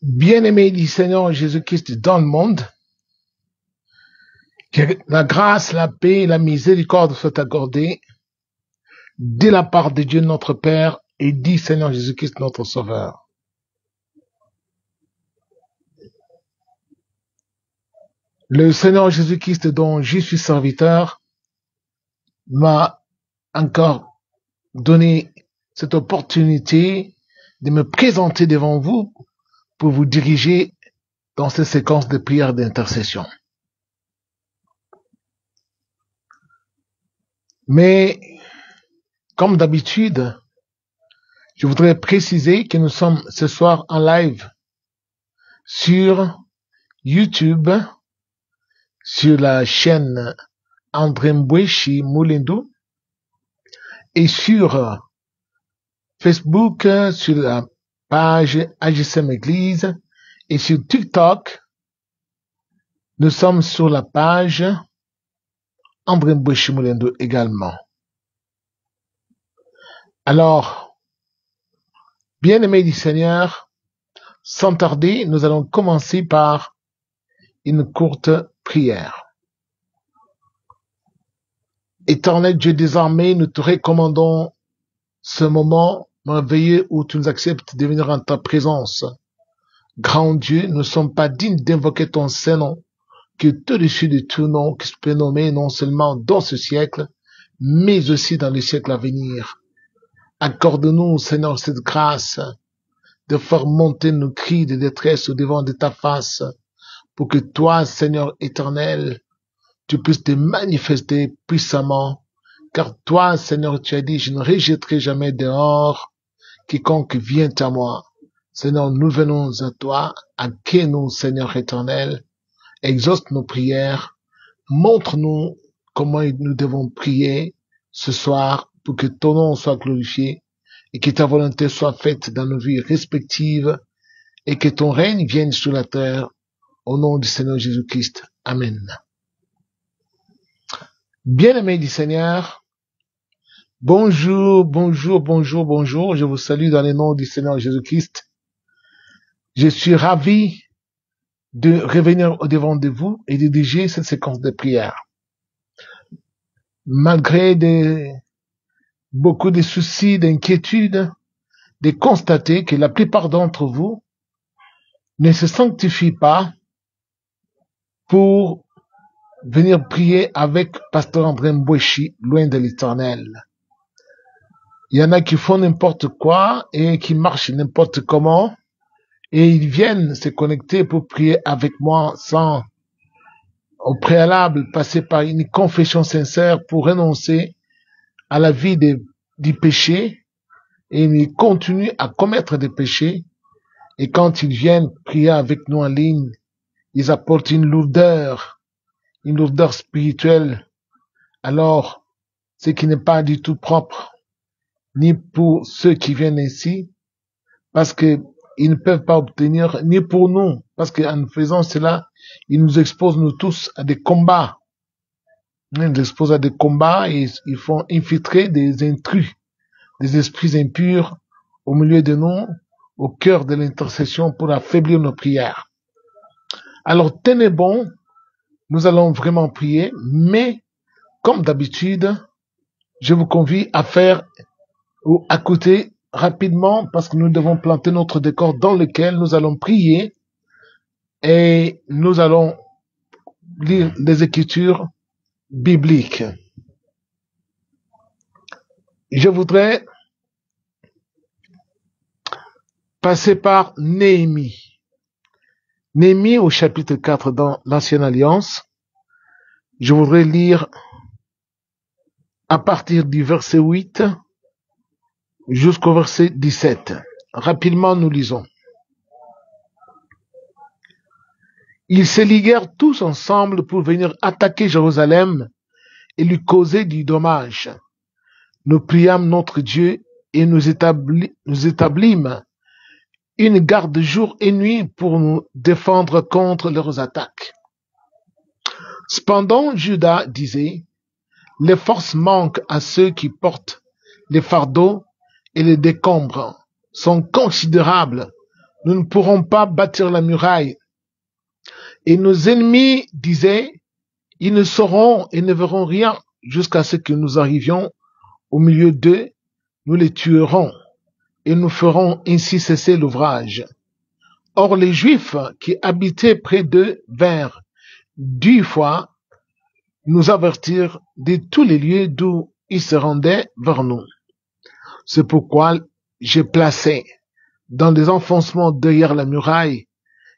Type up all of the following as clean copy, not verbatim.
Bien-aimés du Seigneur Jésus-Christ dans le monde, que la grâce, la paix et la miséricorde soient accordées de la part de Dieu notre Père et du Seigneur Jésus-Christ notre Sauveur. Le Seigneur Jésus-Christ dont je suis serviteur m'a encore donné cette opportunité de me présenter devant vous pour vous diriger dans cette séquence de prières d'intercession. Mais, comme d'habitude, je voudrais préciser que nous sommes ce soir en live sur YouTube, sur la chaîne André Mbweshi Mulindou, et sur Facebook, sur la page AGSM Église, et sur TikTok, nous sommes sur la page André Mbweshi Mulindou également. Alors, bien-aimés du Seigneur, sans tarder, nous allons commencer par une courte prière. Éternel Dieu des armées, nous te recommandons ce moment merveilleux où tu nous acceptes de venir en ta présence. Grand Dieu, nous ne sommes pas dignes d'invoquer ton Saint-Nom, qui est au-dessus de tout nom, qui se peut nommer non seulement dans ce siècle, mais aussi dans le siècle à venir. Accorde-nous, Seigneur, cette grâce de faire monter nos cris de détresse au devant de ta face, pour que toi, Seigneur éternel, tu puisses te manifester puissamment, car toi, Seigneur, tu as dit, je ne rejetterai jamais dehors quiconque vient à moi. Seigneur, nous venons à toi, accueille-nous, Seigneur éternel, exauce nos prières, montre-nous comment nous devons prier ce soir pour que ton nom soit glorifié et que ta volonté soit faite dans nos vies respectives et que ton règne vienne sur la terre au nom du Seigneur Jésus-Christ. Amen. Bien-aimés du Seigneur, bonjour, bonjour, bonjour, bonjour. Je vous salue dans le nom du Seigneur Jésus-Christ. Je suis ravi de revenir au devant de vous et de diriger cette séquence de prières. Malgré beaucoup de soucis, d'inquiétudes, de constater que la plupart d'entre vous ne se sanctifient pas pour venir prier avec Pasteur André Mbweshi, loin de l'Éternel. Il y en a qui font n'importe quoi et qui marchent n'importe comment et ils viennent se connecter pour prier avec moi sans au préalable passer par une confession sincère pour renoncer à la vie du péché et ils continuent à commettre des péchés et quand ils viennent prier avec nous en ligne, ils apportent une lourdeur spirituelle, alors ce qui n'est pas du tout propre ni pour ceux qui viennent ici, parce que ils ne peuvent pas obtenir, ni pour nous, parce qu'en faisant cela, ils nous exposent nous tous à des combats. Ils nous exposent à des combats et ils font infiltrer des intrus, des esprits impurs au milieu de nous, au cœur de l'intercession pour affaiblir nos prières. Alors tenez bon, nous allons vraiment prier, mais comme d'habitude, je vous convie à faire ou à côté rapidement parce que nous devons planter notre décor dans lequel nous allons prier et nous allons lire les écritures bibliques. Je voudrais passer par Néhémie. Néhémie au chapitre 4 dans l'Ancienne Alliance. Je voudrais lire à partir du verset 8 jusqu'au verset 17. Rapidement, nous lisons. Ils se liguèrent tous ensemble pour venir attaquer Jérusalem et lui causer du dommage. Nous priâmes notre Dieu et nous établîmes une garde jour et nuit pour nous défendre contre leurs attaques. Cependant, Judas disait, les forces manquent à ceux qui portent les fardeaux et les décombres sont considérables. Nous ne pourrons pas bâtir la muraille. Et nos ennemis disaient, ils ne sauront et ne verront rien jusqu'à ce que nous arrivions au milieu d'eux, nous les tuerons et nous ferons ainsi cesser l'ouvrage. Or les Juifs qui habitaient près d'eux vinrent 10 fois nous avertir de tous les lieux d'où ils se rendaient vers nous. C'est pourquoi j'ai placé dans des enfoncements derrière la muraille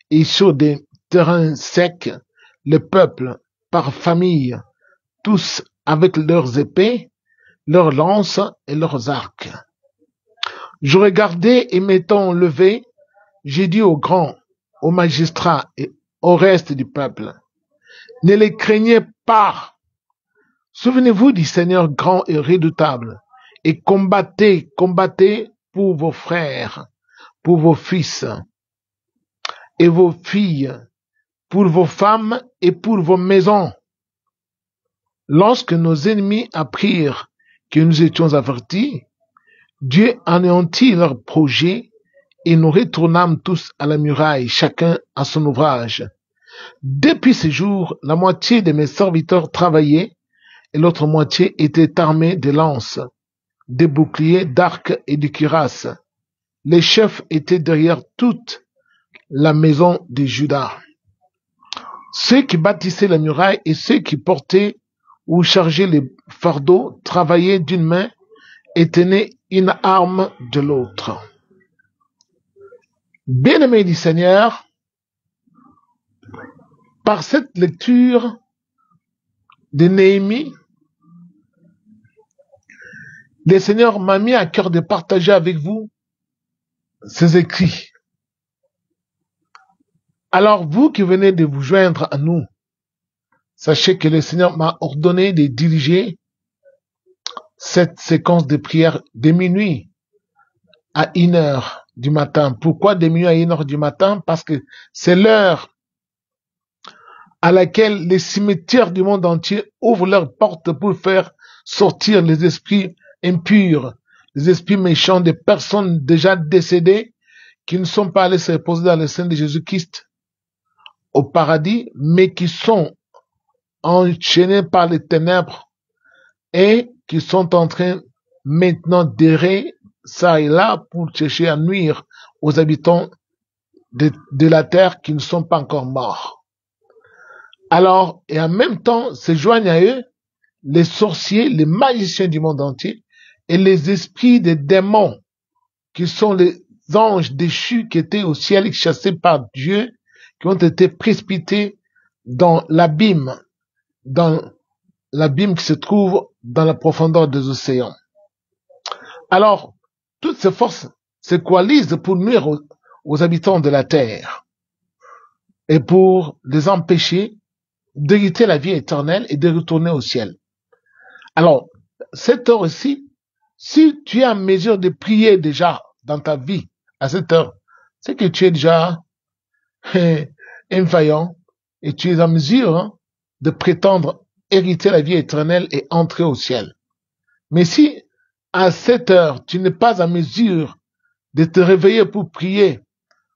et sur des terrains secs le peuple par famille, tous avec leurs épées, leurs lances et leurs arcs. Je regardais et m'étant levé, j'ai dit aux grands, aux magistrats et au reste du peuple, ne les craignez pas. Souvenez-vous du Seigneur grand et redoutable, et combattez pour vos frères, pour vos fils et vos filles, pour vos femmes et pour vos maisons. Lorsque nos ennemis apprirent que nous étions avertis, Dieu anéantit leurs projets et nous retournâmes tous à la muraille, chacun à son ouvrage. Depuis ce jour, la moitié de mes serviteurs travaillaient et l'autre moitié était armée de lances, de boucliers, d'arcs et de cuirasses. Les chefs étaient derrière toute la maison de Juda. Ceux qui bâtissaient la muraille et ceux qui portaient ou chargeaient les fardeaux travaillaient d'une main et tenaient une arme de l'autre. Bien-aimés du Seigneur, par cette lecture de Néhémie, le Seigneur m'a mis à cœur de partager avec vous ces écrits. Alors, vous qui venez de vous joindre à nous, sachez que le Seigneur m'a ordonné de diriger cette séquence de prière de minuit à 1h du matin. Pourquoi de minuit à 1h du matin? Parce que c'est l'heure à laquelle les cimetières du monde entier ouvrent leurs portes pour faire sortir les esprits impurs, les esprits méchants des personnes déjà décédées qui ne sont pas allées se reposer dans le sein de Jésus-Christ au paradis, mais qui sont enchaînés par les ténèbres et qui sont en train maintenant d'errer ça et là pour chercher à nuire aux habitants de la terre qui ne sont pas encore morts. Alors, et en même temps, se joignent à eux les sorciers, les magiciens du monde entier et les esprits des démons qui sont les anges déchus qui étaient au ciel chassés par Dieu, qui ont été précipités dans l'abîme qui se trouve dans la profondeur des océans. Alors, toutes ces forces se coalisent pour nuire aux habitants de la terre et pour les empêcher d'hériter la vie éternelle et de retourner au ciel. Alors, cette heure-ci, si tu es en mesure de prier déjà dans ta vie à cette heure, c'est que tu es déjà infaillant et tu es en mesure de prétendre hériter la vie éternelle et entrer au ciel. Mais si à cette heure, tu n'es pas en mesure de te réveiller pour prier,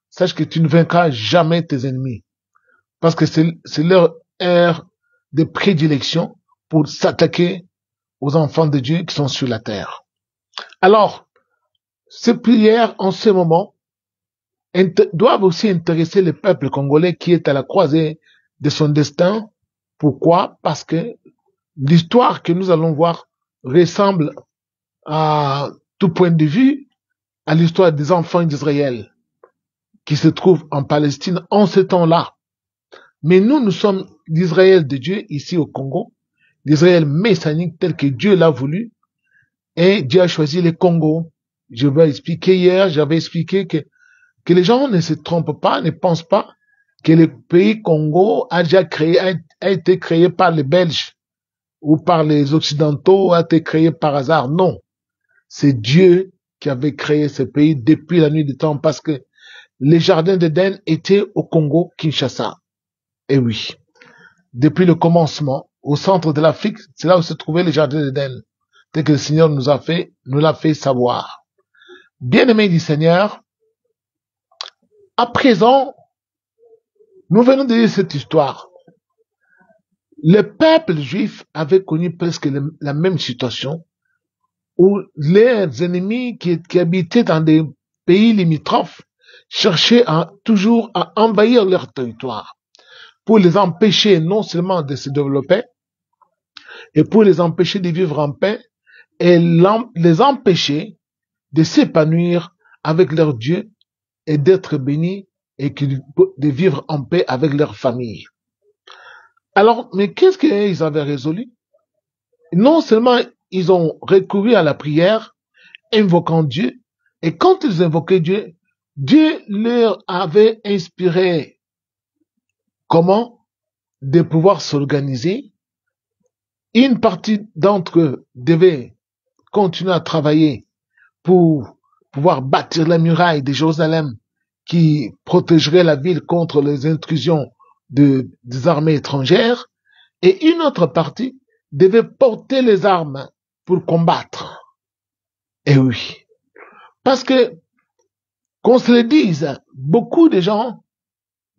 sache que tu ne vaincras jamais tes ennemis. Parce que c'est leur heure de prédilection pour s'attaquer aux enfants de Dieu qui sont sur la terre. Alors, ces prières en ce moment doivent aussi intéresser le peuple congolais qui est à la croisée de son destin. Pourquoi? Parce que l'histoire que nous allons voir ressemble à tout point de vue à l'histoire des enfants d'Israël qui se trouvent en Palestine en ce temps-là. Mais nous sommes d'Israël de Dieu ici au Congo d'Israël messianique tel que Dieu l'a voulu. Et Dieu a choisi le Congo. Je vais expliquer hier, j'avais expliqué que les gens ne se trompent pas, ne pensent pas que le pays Congo a déjà a été créé par les Belges ou par les Occidentaux, a été créé par hasard. Non. C'est Dieu qui avait créé ce pays depuis la nuit du temps parce que les jardins d'Éden étaient au Congo, Kinshasa. Et oui. Depuis le commencement, au centre de l'Afrique, c'est là où se trouvaient les jardins d'Éden. Tel que le Seigneur nous l'a fait savoir. Bien-aimés du Seigneur, à présent, nous venons de lire cette histoire. Le peuple juif avait connu presque la même situation où les ennemis qui habitaient dans des pays limitrophes cherchaient toujours à envahir leur territoire pour les empêcher non seulement de se développer et pour les empêcher de vivre en paix et les empêcher de s'épanouir avec leur Dieu et d'être bénis et de vivre en paix avec leur famille. Alors, mais qu'est-ce qu'ils avaient résolu? Non seulement ils ont recouru à la prière, invoquant Dieu, et quand ils invoquaient Dieu, Dieu leur avait inspiré comment de pouvoir s'organiser. Une partie d'entre eux devait continuer à travailler pour pouvoir bâtir la muraille de Jérusalem qui protégerait la ville contre les intrusions des armées étrangères, et une autre partie devait porter les armes pour combattre. Et oui, parce que, qu'on se le dise, beaucoup de gens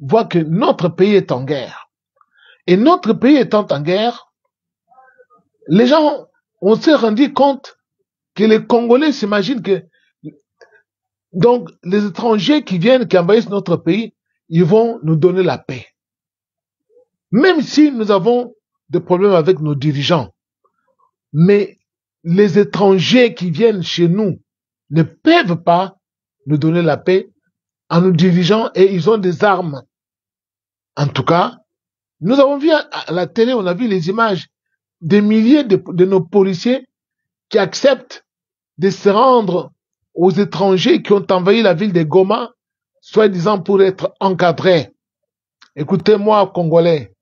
voient que notre pays est en guerre. Et notre pays étant en guerre, les gens, on s'est rendu compte que les Congolais s'imaginent que donc les étrangers qui viennent, qui envahissent notre pays, ils vont nous donner la paix. Même si nous avons des problèmes avec nos dirigeants, mais les étrangers qui viennent chez nous ne peuvent pas nous donner la paix en nous dirigeant et ils ont des armes. En tout cas, nous avons vu à la télé, on a vu les images des milliers de nos policiers qui acceptent de se rendre aux étrangers qui ont envahi la ville de Goma, soi-disant pour être encadrés. Écoutez-moi, Congolais,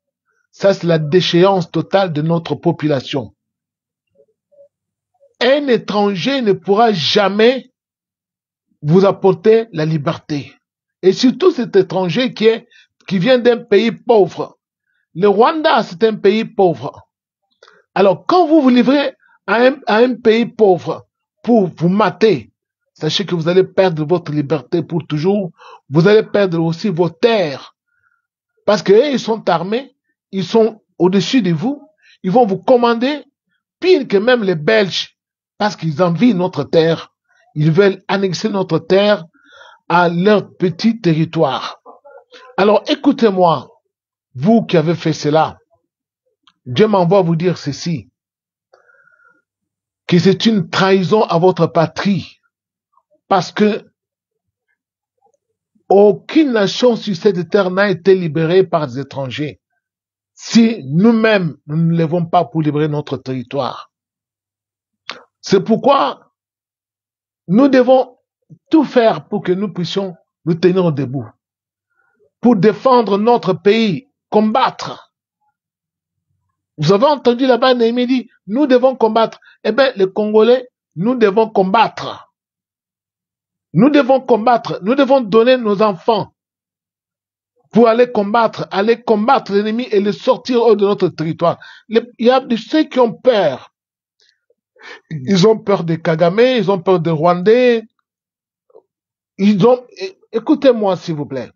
ça c'est la déchéance totale de notre population. Un étranger ne pourra jamais vous apporter la liberté. Et surtout cet étranger qui vient d'un pays pauvre. Le Rwanda, c'est un pays pauvre. Alors, quand vous vous livrez à un pays pauvre pour vous mater, sachez que vous allez perdre votre liberté pour toujours. Vous allez perdre aussi vos terres. Parce qu'eux, ils sont armés, ils sont au-dessus de vous, ils vont vous commander, pire que même les Belges, parce qu'ils envient notre terre. Ils veulent annexer notre terre à leur petit territoire. Alors, écoutez-moi, vous qui avez fait cela, Dieu m'envoie vous dire ceci, que c'est une trahison à votre patrie, parce que aucune nation sur cette terre n'a été libérée par des étrangers. Si nous-mêmes, nous ne levons pas pour libérer notre territoire. C'est pourquoi nous devons tout faire pour que nous puissions nous tenir debout. Pour défendre notre pays, combattre. Vous avez entendu là-bas, Néhémie dit, nous devons combattre. Eh bien, les Congolais, nous devons combattre. Nous devons combattre. Nous devons donner nos enfants pour aller combattre l'ennemi et le sortir hors de notre territoire. Il y a ceux qui ont peur. Ils ont peur des Kagame, ils ont peur des Rwandais. Écoutez-moi, s'il vous plaît.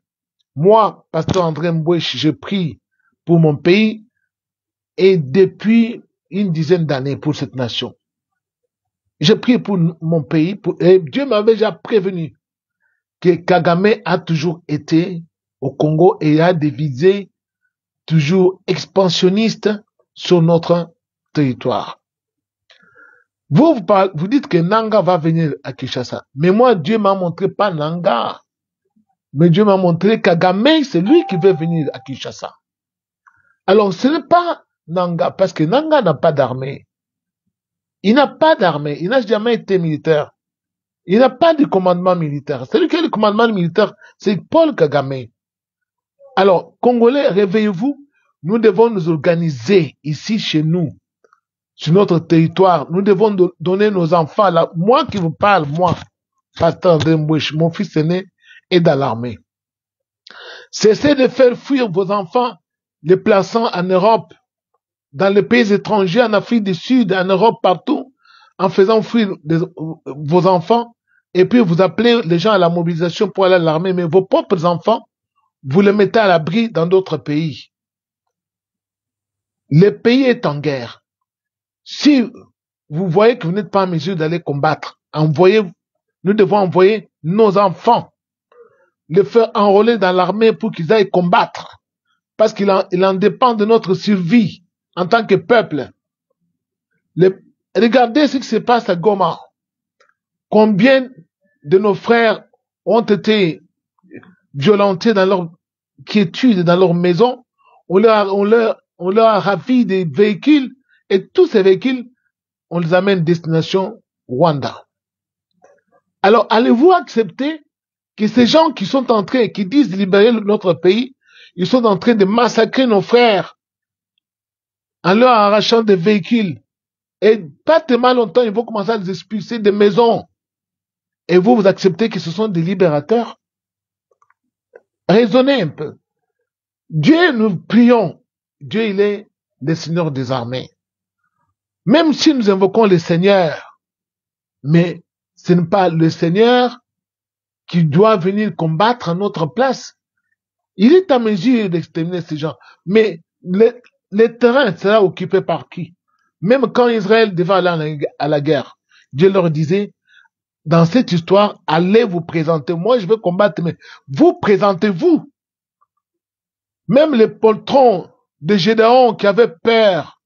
Moi, pasteur André Mbouechi, je prie pour mon pays et depuis une dizaine d'années pour cette nation. Je prie pour mon pays et Dieu m'avait déjà prévenu que Kagame a toujours été au Congo et a des visées toujours expansionnistes sur notre territoire. Vous dites que Nanga va venir à Kinshasa. Mais moi, Dieu m'a montré pas Nanga. Mais Dieu m'a montré Kagame, c'est lui qui veut venir à Kinshasa. Alors, ce n'est pas Nanga, parce que Nanga n'a pas d'armée. Il n'a pas d'armée, il n'a jamais été militaire. Il n'a pas de commandement militaire. Celui qui a le commandement militaire, c'est Paul Kagame. Alors, Congolais, réveillez-vous. Nous devons nous organiser ici chez nous, sur notre territoire. Nous devons donner nos enfants. Là. Moi qui vous parle, moi, Pasteur André Mbouch, mon fils aîné est dans l'armée. Cessez de faire fuir vos enfants, les plaçant en Europe, dans les pays étrangers, en Afrique du Sud, en Europe, partout, en faisant fuir vos enfants, et puis vous appelez les gens à la mobilisation pour aller à l'armée, mais vos propres enfants, vous les mettez à l'abri dans d'autres pays. Le pays est en guerre. Si vous voyez que vous n'êtes pas en mesure d'aller combattre, nous devons envoyer nos enfants, les faire enrôler dans l'armée pour qu'ils aillent combattre, parce qu'il en dépend de notre survie en tant que peuple. Regardez ce qui se passe à Goma. Combien de nos frères ont été violentés dans leur quiétude, dans leur maison. On leur a ravi des véhicules et tous ces véhicules, on les amène destination Rwanda. Alors, allez-vous accepter que ces gens qui sont en train, qui disent de libérer notre pays, ils sont en train de massacrer nos frères en leur arrachant des véhicules. Et pas tellement longtemps, ils vont commencer à les expulser des maisons. Et vous acceptez que ce sont des libérateurs? Raisonnez un peu. Dieu, nous prions. Dieu, il est le Seigneur des armées. Même si nous invoquons le Seigneur, mais ce n'est pas le Seigneur qui doit venir combattre à notre place. Il est à mesure d'exterminer ces gens. Mais le terrain sera occupé par qui? Même quand Israël devait aller à la guerre, Dieu leur disait, dans cette histoire, allez vous présenter. Moi, je veux combattre, mais vous présentez-vous. Même les poltrons de Gédéon qui avaient peur,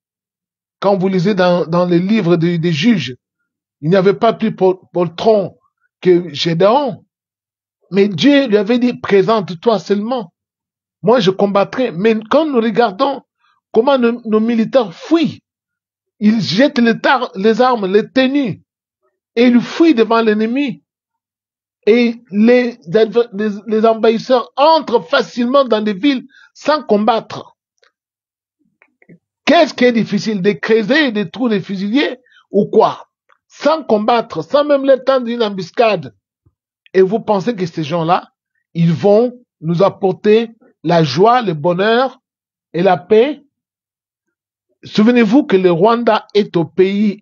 quand vous lisez dans les livres des juges, il n'y avait pas plus poltron que Gédéon. Mais Dieu lui avait dit, présente-toi seulement. Moi, je combattrai. Mais quand nous regardons comment nos militaires fuient, ils jettent les armes, les tenues, et ils fuient devant l'ennemi. Et les envahisseurs entrent facilement dans des villes sans combattre. Qu'est-ce qui est difficile? De creuser des trous de fusiliers ou quoi? Sans combattre, sans même le temps d'une embuscade. Et vous pensez que ces gens-là, ils vont nous apporter la joie, le bonheur et la paix? Souvenez-vous que le Rwanda est au pays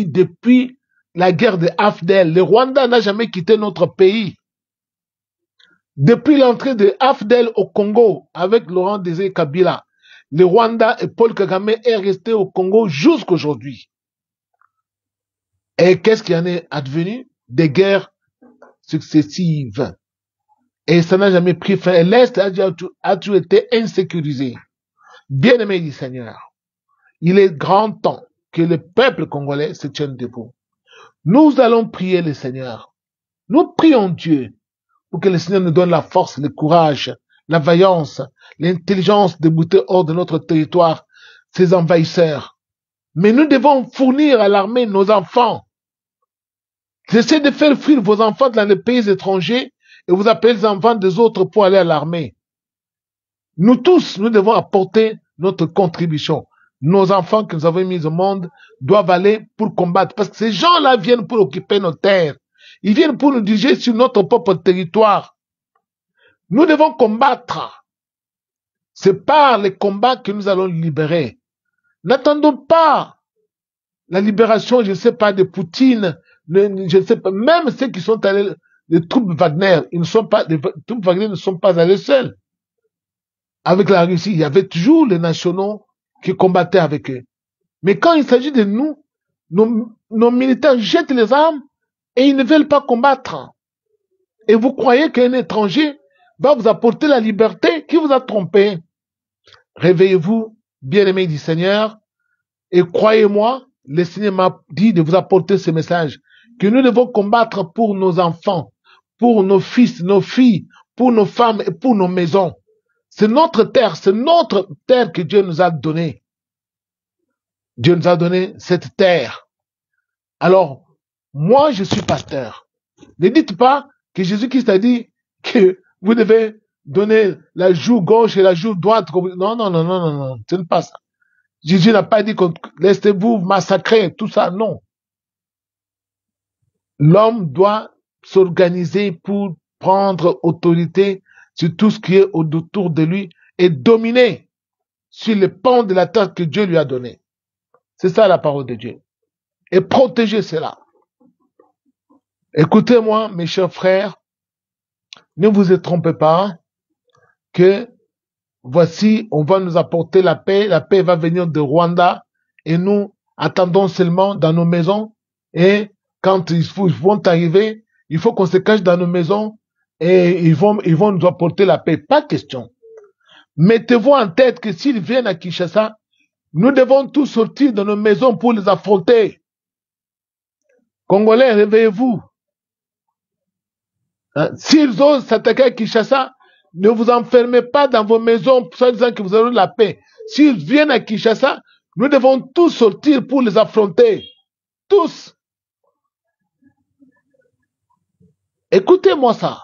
depuis la guerre de AFDEL. Le Rwanda n'a jamais quitté notre pays. Depuis l'entrée de AFDEL au Congo avec Laurent Désiré Kabila, le Rwanda et Paul Kagame est resté au Congo jusqu'aujourd'hui. Et qu'est-ce qui en est advenu? Des guerres successives. Et ça n'a jamais pris fin. L'Est a toujours été insécurisé. Bien-aimé du Seigneur, il est grand temps que le peuple congolais se tienne debout. Nous allons prier le Seigneur. Nous prions Dieu pour que le Seigneur nous donne la force, le courage, la vaillance, l'intelligence de bouter hors de notre territoire ces envahisseurs. Mais nous devons fournir à l'armée nos enfants. Cessez de faire fuir vos enfants dans les pays étrangers et vous appelez les enfants des autres pour aller à l'armée. Nous tous, nous devons apporter notre contribution. Nos enfants que nous avons mis au monde doivent aller pour combattre. Parce que ces gens-là viennent pour occuper nos terres. Ils viennent pour nous diriger sur notre propre territoire. Nous devons combattre. C'est par les combats que nous allons libérer. N'attendons pas la libération, je ne sais pas, de Poutine, je ne sais pas, même ceux qui sont allés, les troupes Wagner, les troupes Wagner ne sont pas allés seuls. Avec la Russie, il y avait toujours les nationaux qui combattaient avec eux. Mais quand il s'agit de nous, nos militaires jettent les armes et ils ne veulent pas combattre. Et vous croyez qu'un étranger va vous apporter la liberté? Qui vous a trompé? Réveillez-vous, bien-aimés du Seigneur, et croyez-moi, le Seigneur m'a dit de vous apporter ce message, que nous devons combattre pour nos enfants, pour nos fils, nos filles, pour nos femmes et pour nos maisons. C'est notre terre que Dieu nous a donnée. Dieu nous a donné cette terre. Alors, moi, je suis pasteur. Ne dites pas que Jésus-Christ a dit que vous devez donner la joue gauche et la joue droite. Non, non, non, non, non, non, ce n'est pas ça. Jésus n'a pas dit que laissez-vous massacrer, tout ça, non. L'homme doit s'organiser pour prendre autorité sur tout ce qui est autour de lui et dominer sur les pans de la terre que Dieu lui a donné. C'est ça la parole de Dieu. Et protéger cela. Écoutez-moi, mes chers frères, ne vous trompez pas que voici, on va nous apporter la paix va venir de Rwanda et nous attendons seulement dans nos maisons et quand ils vont arriver, il faut qu'on se cache dans nos maisons et ils vont nous apporter la paix. Pas question. Mettez-vous en tête que s'ils viennent à Kinshasa, nous devons tous sortir de nos maisons pour les affronter. Congolais, réveillez-vous. S'ils osent s'attaquer à Kinshasa, ne vous enfermez pas dans vos maisons en disant que vous aurez la paix. S'ils viennent à Kinshasa, nous devons tous sortir pour les affronter. Tous. Écoutez-moi ça.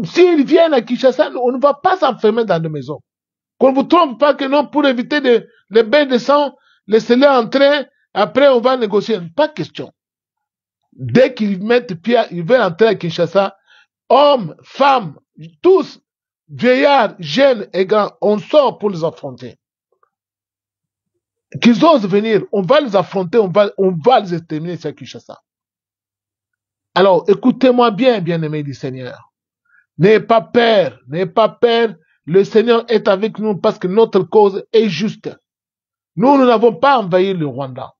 S'ils viennent à Kinshasa, on ne va pas s'enfermer dans nos maisons. Qu'on ne vous trompe pas que non, pour éviter les bains de sang, laissez-les entrer, après on va négocier. Pas question. Dès qu'ils mettent pied, ils veulent entrer à Kinshasa, hommes, femmes, tous, vieillards, jeunes et grands, on sort pour les affronter. Qu'ils osent venir, on va les affronter, on va les exterminer sur Kinshasa. Alors, écoutez-moi bien, bien-aimés du Seigneur. N'ayez pas peur, n'ayez pas peur. Le Seigneur est avec nous parce que notre cause est juste. Nous n'avons pas envahi le Rwanda.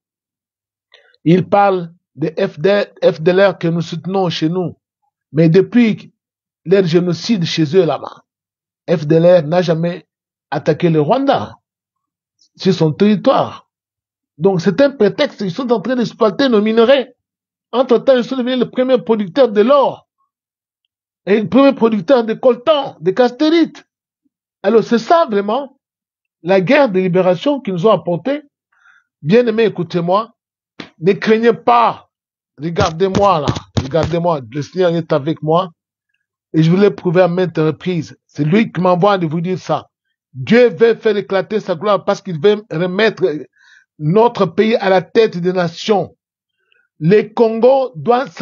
Il parle de FDLR que nous soutenons chez nous. Mais depuis leur génocide chez eux là-bas, FDLR n'a jamais attaqué le Rwanda sur son territoire. Donc c'est un prétexte, ils sont en train d'exploiter nos minerais. Entre-temps, ils sont devenus les premiers producteurs de l'or et les premiers producteurs de coltan, de castérite. Alors c'est ça vraiment, la guerre de libération qu'ils nous ont apporté. Bien aimé, écoutez-moi, ne craignez pas. Regardez-moi là, regardez-moi, le Seigneur est avec moi. Et je vous l'ai prouvé à maintes reprises. C'est lui qui m'envoie de vous dire ça. Dieu veut faire éclater sa gloire parce qu'il veut remettre notre pays à la tête des nations. Les Congo doivent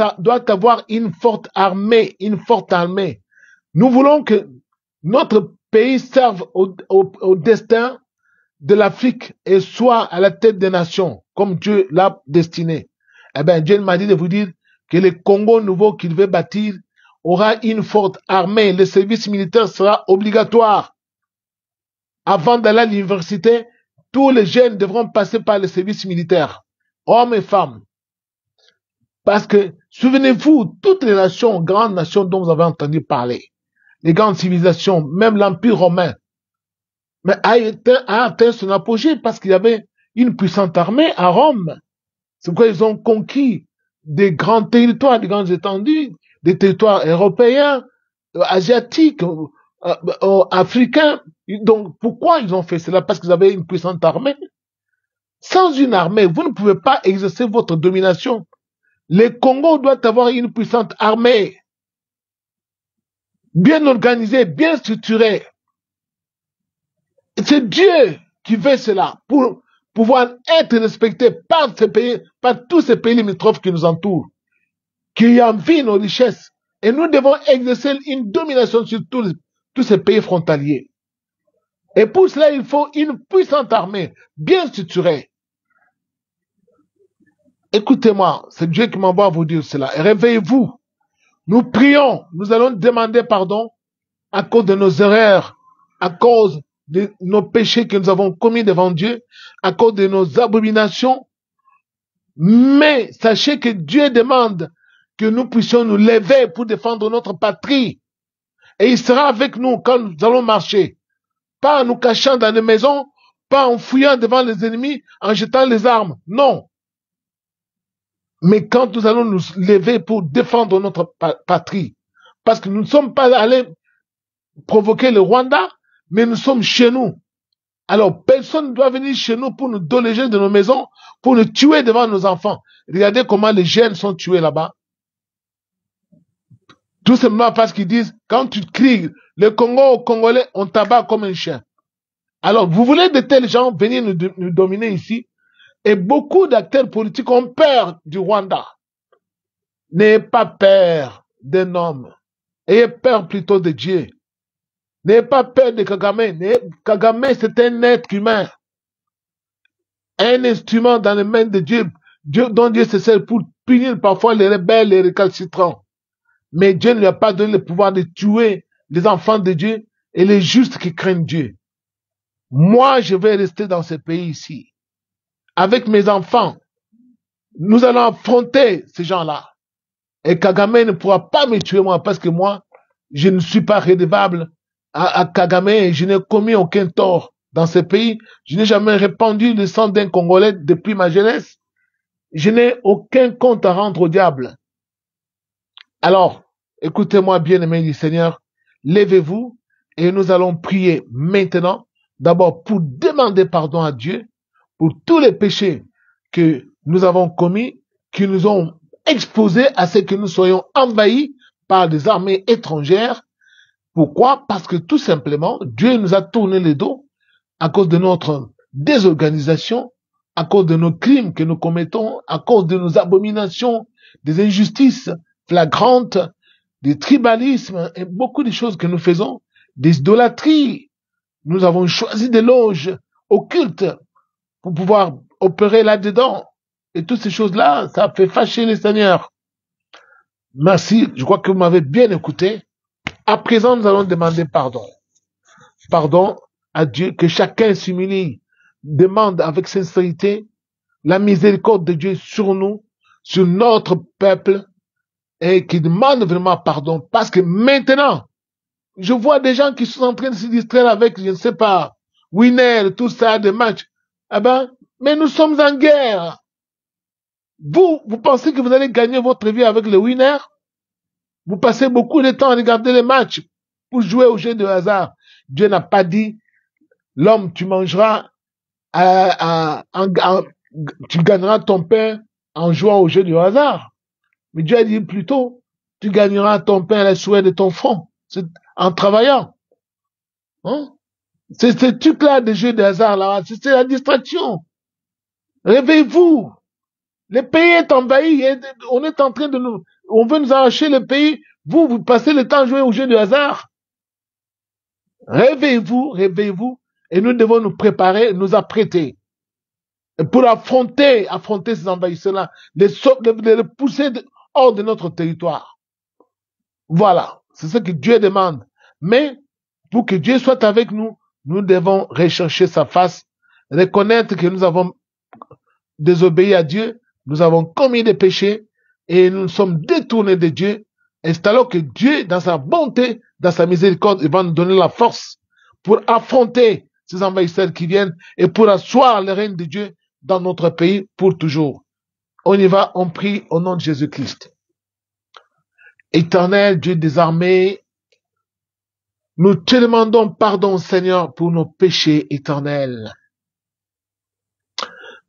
avoir une forte armée, une forte armée. Nous voulons que notre pays serve au destin de l'Afrique et soit à la tête des nations, comme Dieu l'a destiné. Eh bien, Dieu m'a dit de vous dire que le Congo nouveau qu'il veut bâtir aura une forte armée. Le service militaire sera obligatoire. Avant d'aller à l'université, tous les jeunes devront passer par le service militaire, hommes et femmes. Parce que, souvenez-vous, toutes les nations, grandes nations dont vous avez entendu parler, les grandes civilisations, même l'Empire romain, mais a atteint son apogée parce qu'il y avait une puissante armée à Rome. C'est pourquoi ils ont conquis des grands territoires, des grandes étendues, des territoires européens, asiatiques, africains. Donc, pourquoi ils ont fait cela? Parce qu'ils avaient une puissante armée. Sans une armée, vous ne pouvez pas exercer votre domination. Le Congo doit avoir une puissante armée, bien organisée, bien structurée. C'est Dieu qui veut cela pour pouvoir être respecté par ces pays, par tous ces pays limitrophes qui nous entourent, qui envient nos richesses. Et nous devons exercer une domination sur tous ces pays frontaliers. Et pour cela, il faut une puissante armée, bien structurée. Écoutez-moi, c'est Dieu qui m'envoie vous dire cela. Et réveillez-vous. Nous prions, nous allons demander pardon à cause de nos erreurs, à cause de nos péchés que nous avons commis devant Dieu, à cause de nos abominations. Mais sachez que Dieu demande que nous puissions nous lever pour défendre notre patrie. Et il sera avec nous quand nous allons marcher. Pas en nous cachant dans les maisons, pas en fouillant devant les ennemis, en jetant les armes. Non. Mais quand nous allons nous lever pour défendre notre patrie. Parce que nous ne sommes pas allés provoquer le Rwanda, mais nous sommes chez nous. Alors, personne ne doit venir chez nous pour nous déloger de nos maisons, pour nous tuer devant nos enfants. Regardez comment les jeunes sont tués là-bas. Tout simplement parce qu'ils disent, quand tu cries, le Congo aux Congolais, on t'abat comme un chien. Alors, vous voulez de tels gens venir nous dominer ici? Et beaucoup d'acteurs politiques ont peur du Rwanda. N'ayez pas peur d'un homme. Ayez peur plutôt de Dieu. N'ayez pas peur de Kagame. Kagame, c'est un être humain. Un instrument dans les mains de Dieu, dont Dieu se sert pour punir parfois les rebelles, les récalcitrants. Mais Dieu ne lui a pas donné le pouvoir de tuer les enfants de Dieu et les justes qui craignent Dieu. Moi, je vais rester dans ce pays ici. Avec mes enfants, nous allons affronter ces gens-là. Et Kagame ne pourra pas me tuer moi, parce que moi, je ne suis pas redevable à Kagame et je n'ai commis aucun tort dans ce pays. Je n'ai jamais répandu le sang d'un Congolais depuis ma jeunesse. Je n'ai aucun compte à rendre au diable. Alors, écoutez-moi bien, aimés du Seigneur, levez-vous et nous allons prier maintenant, d'abord pour demander pardon à Dieu pour tous les péchés que nous avons commis, qui nous ont exposés à ce que nous soyons envahis par des armées étrangères. Pourquoi? Parce que tout simplement, Dieu nous a tourné le dos à cause de notre désorganisation, à cause de nos crimes que nous commettons, à cause de nos abominations, des injustices flagrantes, du tribalisme et beaucoup de choses que nous faisons, des idolâtries. Nous avons choisi des loges occultes pour pouvoir opérer là-dedans. Et toutes ces choses-là, ça fait fâcher les seigneurs. Merci, je crois que vous m'avez bien écouté. À présent, nous allons demander pardon. Pardon à Dieu, que chacun s'humilie, demande avec sincérité la miséricorde de Dieu sur nous, sur notre peuple, et qui demande vraiment pardon. Parce que maintenant, je vois des gens qui sont en train de se distraire avec, je ne sais pas, winner, tout ça, des matchs. Ah ben, mais nous sommes en guerre. Vous pensez que vous allez gagner votre vie avec le winner? Vous passez beaucoup de temps à regarder les matchs pour jouer au jeu de hasard. Dieu n'a pas dit, l'homme, tu mangeras, tu gagneras ton pain en jouant au jeu du hasard. Mais Dieu a dit plutôt, tu gagneras ton pain à la sueur de ton front, en travaillant. Hein? C'est ce truc-là de jeu de hasard, là, c'est la distraction. Réveillez-vous. Le pays est envahi, et on est en train de on veut nous arracher le pays. Vous passez le temps à jouer au jeu de hasard. Réveillez-vous, réveillez-vous, et nous devons nous préparer, nous apprêter pour affronter ces envahisseurs-là, les pousser hors de notre territoire. Voilà, c'est ce que Dieu demande. Mais pour que Dieu soit avec nous, nous devons rechercher sa face, reconnaître que nous avons désobéi à Dieu, nous avons commis des péchés et nous sommes détournés de Dieu. Et c'est alors que Dieu, dans sa bonté, dans sa miséricorde, il va nous donner la force pour affronter ces envahisseurs qui viennent et pour asseoir le règne de Dieu dans notre pays pour toujours. On y va, on prie au nom de Jésus-Christ. Éternel Dieu des armées, nous te demandons pardon, Seigneur, pour nos péchés éternels.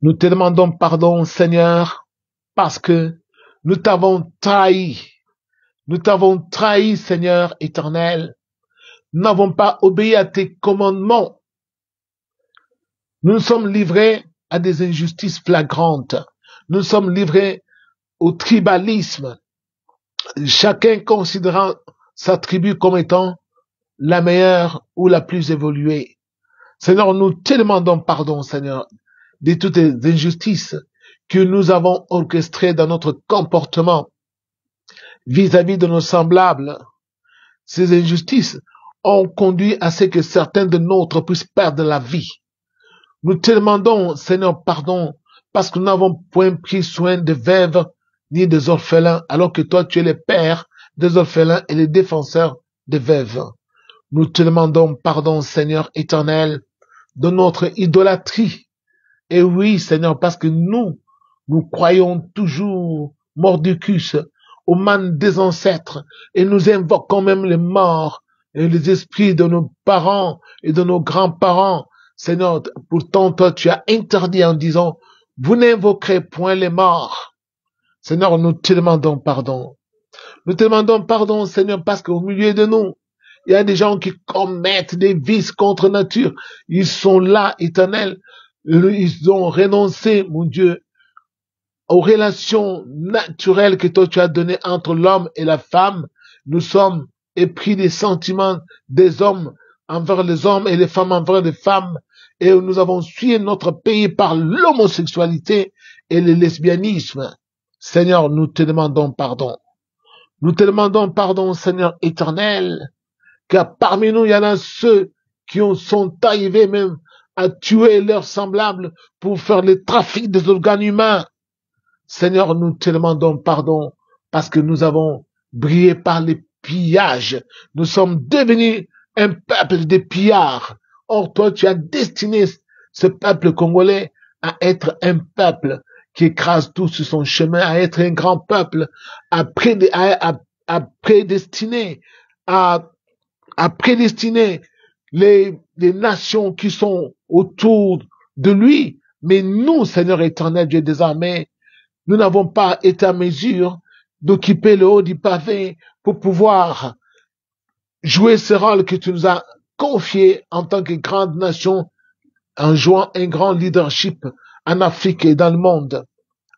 Nous te demandons pardon, Seigneur, parce que nous t'avons trahi. Nous t'avons trahi, Seigneur éternel. Nous n'avons pas obéi à tes commandements. Nous nous sommes livrés à des injustices flagrantes. Nous nous sommes livrés au tribalisme. Chacun considérant sa tribu comme étant la meilleure ou la plus évoluée. Seigneur, nous te demandons pardon, Seigneur, de toutes les injustices que nous avons orchestrées dans notre comportement vis-à-vis de nos semblables. Ces injustices ont conduit à ce que certains de nôtres puissent perdre la vie. Nous te demandons, Seigneur, pardon, parce que nous n'avons point pris soin des veuves ni des orphelins, alors que toi, tu es le père des orphelins et le défenseur des veuves. Nous te demandons pardon, Seigneur éternel, de notre idolâtrie. Et oui, Seigneur, parce que nous croyons toujours, Mordicus, au man des ancêtres, et nous invoquons même les morts et les esprits de nos parents et de nos grands-parents. Seigneur, pourtant, toi, tu as interdit en disant, vous n'invoquerez point les morts. Seigneur, nous te demandons pardon. Nous te demandons pardon, Seigneur, parce qu'au milieu de nous, il y a des gens qui commettent des vices contre nature. Ils sont là, éternels. Ils ont renoncé, mon Dieu, aux relations naturelles que toi tu as données entre l'homme et la femme. Nous sommes épris des sentiments des hommes envers les hommes et les femmes envers les femmes. Et nous avons suivi notre pays par l'homosexualité et le lesbianisme. Seigneur, nous te demandons pardon. Nous te demandons pardon, Seigneur éternel, car parmi nous, il y en a ceux qui sont arrivés même à tuer leurs semblables pour faire le trafic des organes humains. Seigneur, nous te demandons pardon parce que nous avons brillé par les pillages. Nous sommes devenus un peuple de pillards. Or, toi, tu as destiné ce peuple congolais à être un peuple qui écrase tout sur son chemin, à être un grand peuple, à prédestiner, à prédestiner les nations qui sont autour de lui. Mais nous, Seigneur éternel, Dieu des armées, nous n'avons pas été à mesure d'occuper le haut du pavé pour pouvoir jouer ce rôle que tu nous as confié en tant que grande nation en jouant un grand leadership en Afrique et dans le monde.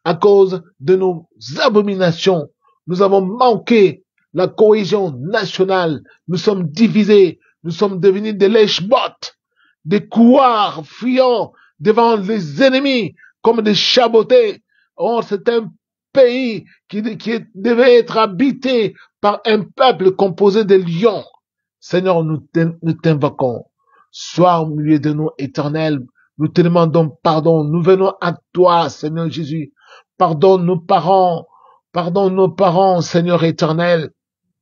À cause de nos abominations, nous avons manqué la cohésion nationale. Nous sommes divisés. Nous sommes devenus des lèche-bottes, des couards fuyants devant les ennemis comme des chabotés. Or, c'est un pays qui devait être habité par un peuple composé de lions. Seigneur, nous t'invoquons. Sois au milieu de nous, éternel. Nous te demandons pardon. Nous venons à toi, Seigneur Jésus. Pardonne nos parents. Pardonne nos parents, Seigneur éternel.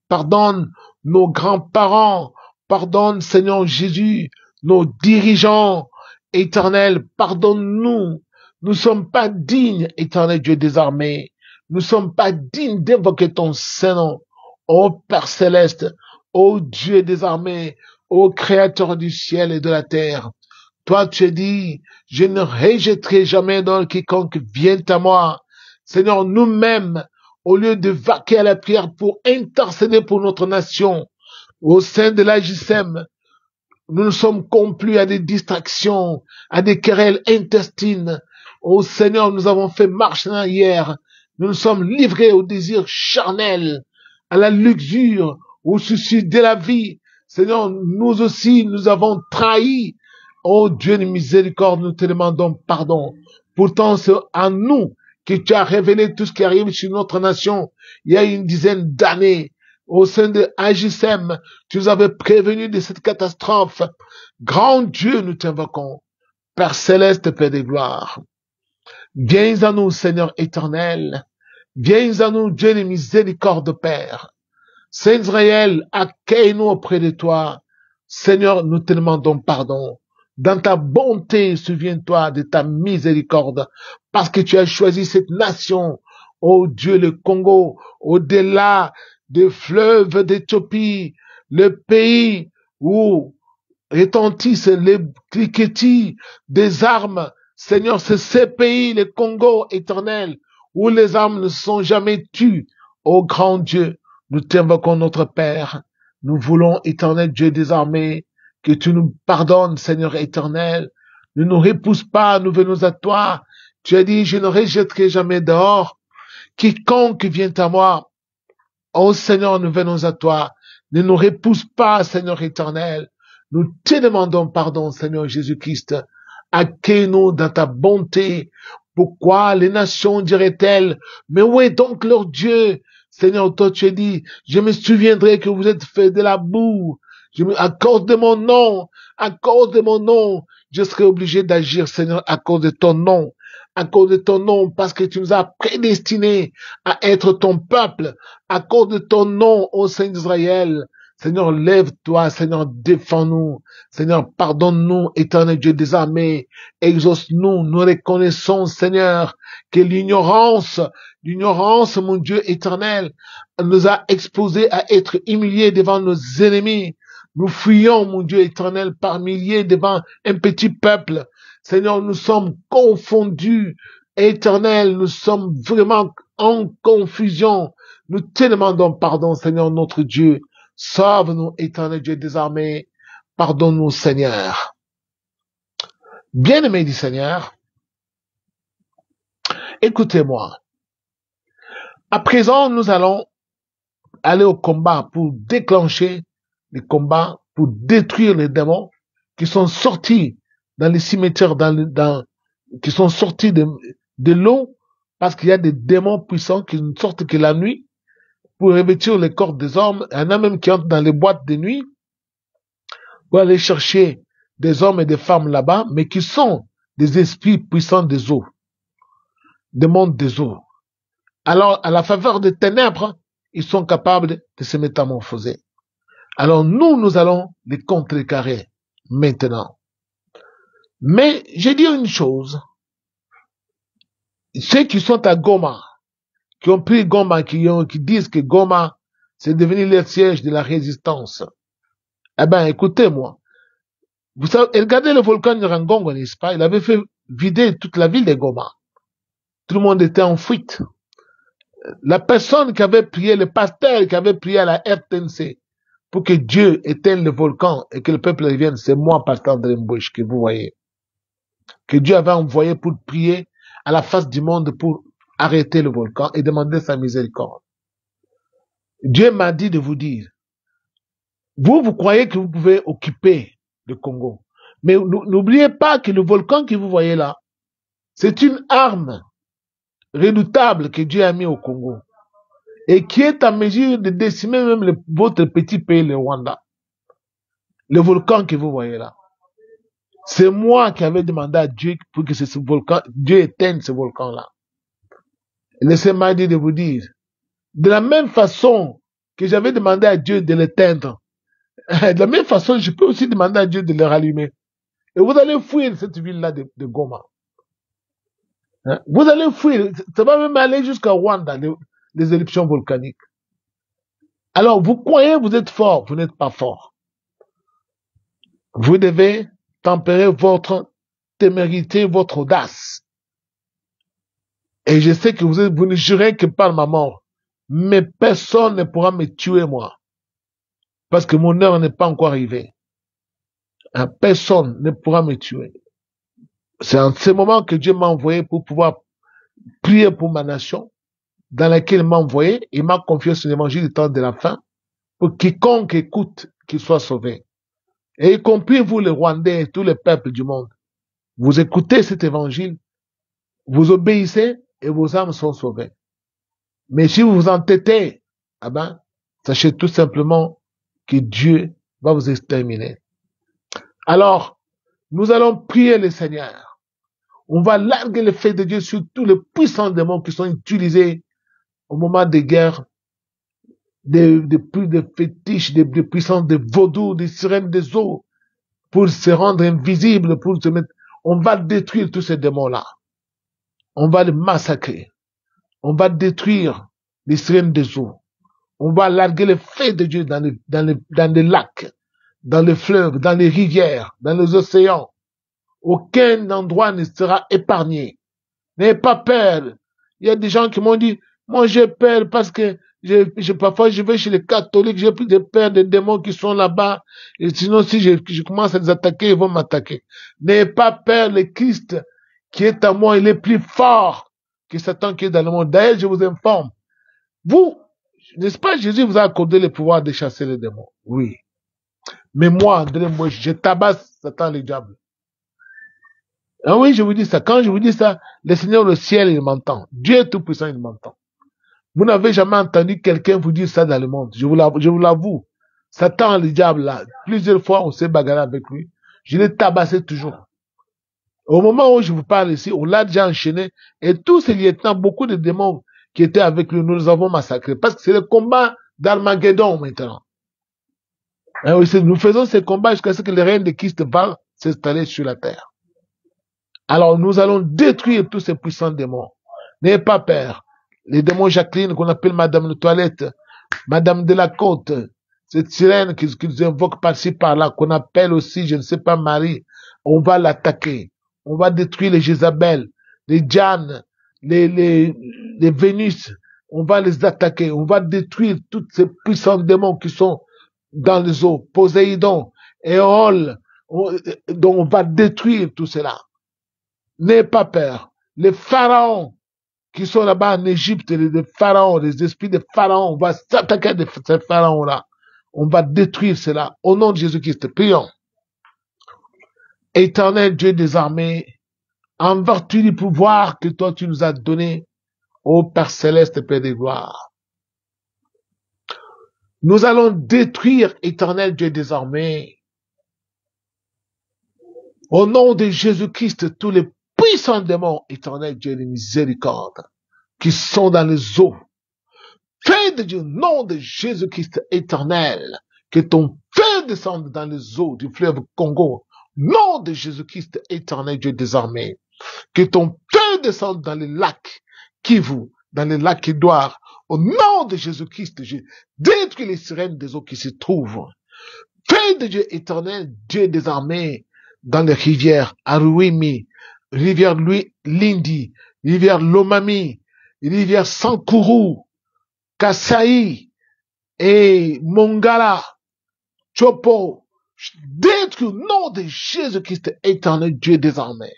Pardonne nos grands-parents. Pardonne, Seigneur Jésus, nos dirigeants éternels. Pardonne-nous. Nous ne sommes pas dignes, éternel Dieu des armées. Nous ne sommes pas dignes d'invoquer ton Saint-Nom. Ô Père céleste, ô Dieu des armées, ô Créateur du ciel et de la terre. Toi, tu as dit, je ne rejetterai jamais dans quiconque vient à moi. Seigneur, nous-mêmes, au lieu de vaquer à la prière pour intercéder pour notre nation, au sein de l'AJSM, nous nous sommes complus à des distractions, à des querelles intestines. Ô Seigneur, nous avons fait marche en arrière. Nous nous sommes livrés au désir charnel, à la luxure, au souci de la vie. Seigneur, nous aussi, nous avons trahi. Ô Dieu de miséricorde, nous te demandons pardon. Pourtant, c'est à nous que tu as révélé tout ce qui arrive sur notre nation il y a une dizaine d'années. Au sein de AJSM, tu nous avais prévenu de cette catastrophe. Grand Dieu, nous t'invoquons. Père céleste, Père de gloire. Viens à nous, Seigneur éternel. Viens à nous, Dieu de miséricorde, Père. Saint Israël, accueille-nous auprès de toi. Seigneur, nous te demandons pardon. Dans ta bonté, souviens-toi de ta miséricorde, parce que tu as choisi cette nation, ô Dieu, le Congo, au-delà des fleuves d'Éthiopie, le pays où retentissent les cliquetis des armes. Seigneur, c'est ce pays, le Congo éternel, où les armes ne se sont jamais tues. Ô grand Dieu, nous t'invoquons notre Père. Nous voulons, éternel Dieu des armées, que tu nous pardonnes, Seigneur éternel. Ne nous repousse pas, nous venons à toi. Tu as dit, je ne rejetterai jamais dehors quiconque vient à moi. Ô Seigneur, nous venons à toi. Ne nous repousse pas, Seigneur éternel. Nous te demandons pardon, Seigneur Jésus-Christ. Accueille-nous dans ta bonté. Pourquoi les nations diraient-elles, mais où est donc leur Dieu? Seigneur, toi tu as dit, je me souviendrai que vous êtes fait de la boue. À cause de mon nom, je serai obligé d'agir, Seigneur, à cause de ton nom. À cause de ton nom, parce que tu nous as prédestinés à être ton peuple. À cause de ton nom, ô Saint d'Israël. Seigneur, lève-toi, Seigneur, défends-nous. Seigneur, pardonne-nous, éternel Dieu des armées. Exauce-nous. Nous reconnaissons, Seigneur, que l'ignorance, mon Dieu éternel, nous a exposés à être humiliés devant nos ennemis. Nous fuyons, mon Dieu éternel, par milliers devant un petit peuple. Seigneur, nous sommes confondus. Éternel, nous sommes vraiment en confusion. Nous te demandons pardon, Seigneur, notre Dieu. Sauve-nous, éternel Dieu des armées. Pardonne-nous, Seigneur. Bien-aimé du Seigneur, écoutez-moi. À présent, nous allons aller au combat pour déclencher les combats, pour détruire les démons qui sont sortis dans les cimetières, qui sont sortis de l'eau, parce qu'il y a des démons puissants qui ne sortent que la nuit pour revêtir les corps des hommes. Il y en a même qui entrent dans les boîtes de nuit pour aller chercher des hommes et des femmes là-bas, mais qui sont des esprits puissants des eaux, des mondes des eaux. Alors, à la faveur des ténèbres, ils sont capables de se métamorphoser. Alors, nous allons les contrecarrer maintenant. Mais, je dis une chose. Ceux qui sont à Goma, qui ont pris Goma, qui disent que Goma, c'est devenu le siège de la résistance. Eh ben, écoutez-moi. Vous savez, regardez le volcan de Rangongo, n'est-ce pas? Il avait fait vider toute la ville de Goma. Tout le monde était en fuite. La personne qui avait prié, le pasteur qui avait prié à la RTNC pour que Dieu éteigne le volcan et que le peuple revienne, c'est moi, pasteur Drembouch, que vous voyez. Que Dieu avait envoyé pour prier à la face du monde pour arrêter le volcan et demander sa miséricorde. Dieu m'a dit de vous dire, vous croyez que vous pouvez occuper le Congo. Mais n'oubliez pas que le volcan que vous voyez là, c'est une arme redoutable que Dieu a mis au Congo et qui est en mesure de décimer même votre petit pays, le Rwanda. Le volcan que vous voyez là. C'est moi qui avais demandé à Dieu pour que ce volcan, Dieu éteigne ce volcan-là. Laissez-moi dire de vous dire, de la même façon que j'avais demandé à Dieu de l'éteindre, de la même façon, je peux aussi demander à Dieu de le rallumer. Et vous allez fuir cette ville-là de Goma. Hein? Vous allez fuir. Ça va même aller jusqu'à Rwanda, les éruptions volcaniques. Alors, vous croyez vous êtes fort, vous n'êtes pas fort. Vous devez tempérer votre témérité, votre audace. Et je sais que vous ne jurez que par ma mort. Mais personne ne pourra me tuer, moi. Parce que mon heure n'est pas encore arrivée. Hein? Personne ne pourra me tuer. C'est en ce moment que Dieu m'a envoyé pour pouvoir prier pour ma nation, dans laquelle il m'a envoyé. Il m'a confié son évangile du temps de la fin, pour quiconque écoute, qu'il soit sauvé. Et y compris vous, les Rwandais et tous les peuples du monde. Vous écoutez cet évangile, vous obéissez et vos âmes sont sauvées. Mais si vous vous entêtez, ah ben, sachez tout simplement que Dieu va vous exterminer. Alors, nous allons prier le Seigneur. On va larguer le fait de Dieu sur tous les puissants démons qui sont utilisés au moment des guerres, des fétiches, des puissances de vaudou, des sirènes des eaux, pour se rendre invisibles, pour se mettre. On va détruire tous ces démons-là. On va les massacrer. On va détruire les sirènes des eaux. On va larguer le feu de Dieu dans les lacs, dans les fleuves, dans les rivières, dans les océans. Aucun endroit ne sera épargné. N'ayez pas peur. Il y a des gens qui m'ont dit, moi j'ai peur parce que parfois je vais chez les catholiques, j'ai plus de peur des démons qui sont là-bas. Et sinon, si je commence à les attaquer, ils vont m'attaquer. N'ayez pas peur, le Christ qui est en moi, il est plus fort que Satan qui est dans le monde. D'ailleurs, je vous informe. Vous, n'est-ce pas, Jésus vous a accordé le pouvoir de chasser les démons? Oui. Mais moi, je tabasse Satan le diable. Ah oui, je vous dis ça. Quand je vous dis ça, le Seigneur, le ciel, il m'entend. Dieu est tout puissant, il m'entend. Vous n'avez jamais entendu quelqu'un vous dire ça dans le monde. Je vous l'avoue. Satan, le diable, là, plusieurs fois, on s'est bagarré avec lui. Je l'ai tabassé toujours. Au moment où je vous parle ici, on l'a déjà enchaîné. Et tous ces lieutenants, beaucoup de démons qui étaient avec lui, nous les avons massacrés. Parce que c'est le combat d'Armageddon maintenant. Et oui, nous faisons ces combats jusqu'à ce que le règne de Christ va s'installer sur la terre. Alors, nous allons détruire tous ces puissants démons. N'ayez pas peur. Les démons Jacqueline, qu'on appelle Madame de Toilette, Madame de la Côte, cette sirène qu'ils invoquent par-ci par-là, qu'on appelle aussi, je ne sais pas, Marie, on va l'attaquer. On va détruire les Jézabel, les Diane, les Vénus. On va les attaquer. On va détruire tous ces puissants démons qui sont dans les eaux. Poséidon, Éole, dont on va détruire tout cela. N'aie pas peur. Les pharaons qui sont là-bas en Égypte, les pharaons, les esprits des pharaons, on va s'attaquer à ces pharaons-là. On va détruire cela. Au nom de Jésus-Christ, prions. Éternel Dieu des armées, en vertu du pouvoir que toi tu nous as donné, ô Père céleste, Père de gloire, nous allons détruire, éternel Dieu des armées, au nom de Jésus-Christ, tous les puissants démons, éternel Dieu de miséricorde, qui sont dans les eaux. Feu de Dieu, au nom de Jésus-Christ éternel, que ton feu descende dans les eaux du fleuve Congo, nom de Jésus-Christ éternel Dieu des armées, que ton feu descende dans les lacs Kivu, dans les lacs Édouard, au nom de Jésus-Christ, je détruis les sirènes des eaux qui se trouvent. Feu de Dieu éternel, Dieu des armées, dans les rivières Aruimi, rivière Lindi, rivière Lomami, rivière Sankuru, Kasai et Mongala, Chopo, détruis au nom de Jésus-Christ éternel Dieu des armées.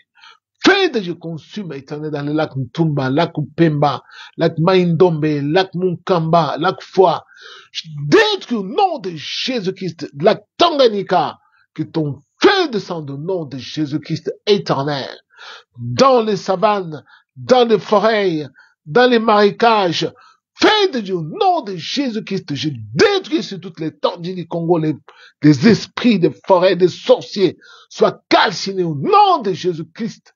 Feu de Dieu consume éternel dans le lac Ntumba, lac Upemba, lac Maïndombe, lac Munkamba, lac Foix. Détruis au nom de Jésus-Christ, lac Tanganyika, que ton feu descende au nom de Jésus-Christ éternel. Dans les savanes, dans les forêts, dans les marécages, feu de Dieu, au nom de Jésus-Christ, je détruis sur toutes les tordines du Congo, les esprits des forêts, des sorciers, soient calcinés au nom de Jésus-Christ.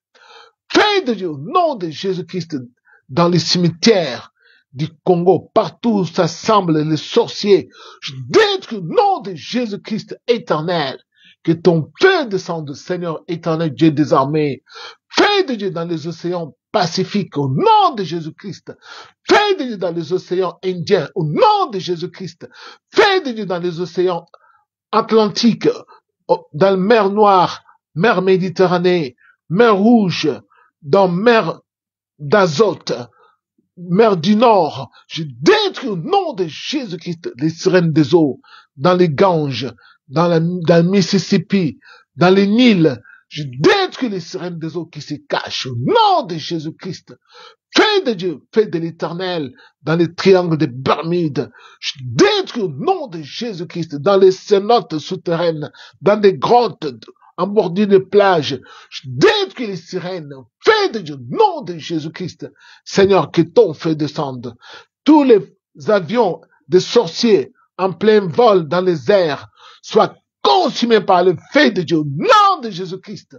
Feu de Dieu, au nom de Jésus-Christ, dans les cimetières du Congo, partout où s'assemblent les sorciers, je détruis au nom de Jésus-Christ éternel. Que ton feu descende, Seigneur éternel, Dieu des armées. Feu de Dieu dans les océans Pacifiques, au nom de Jésus-Christ. Feu de Dieu dans les océans Indiens, au nom de Jésus-Christ. Feu de Dieu dans les océans Atlantiques, dans la mer Noire, mer Méditerranée, mer Rouge, dans mer d'Azote, mer du Nord. Je détruis au nom de Jésus-Christ les sirènes des eaux, dans les Ganges, dans le Mississippi, dans les Nils. Je détruis les sirènes des eaux qui se cachent au nom de Jésus-Christ. Feu de Dieu, feu de l'Éternel, dans les triangles des Bermudes. Je détruis au nom de Jésus-Christ, dans les cénotes souterraines, dans des grottes, en bordure de plage. Je détruis les sirènes. Feu de Dieu, au nom de Jésus-Christ. Seigneur, que ton feu descende. Tous les avions des sorciers en plein vol dans les airs soient consumés par le feu de Dieu, au nom de Jésus-Christ.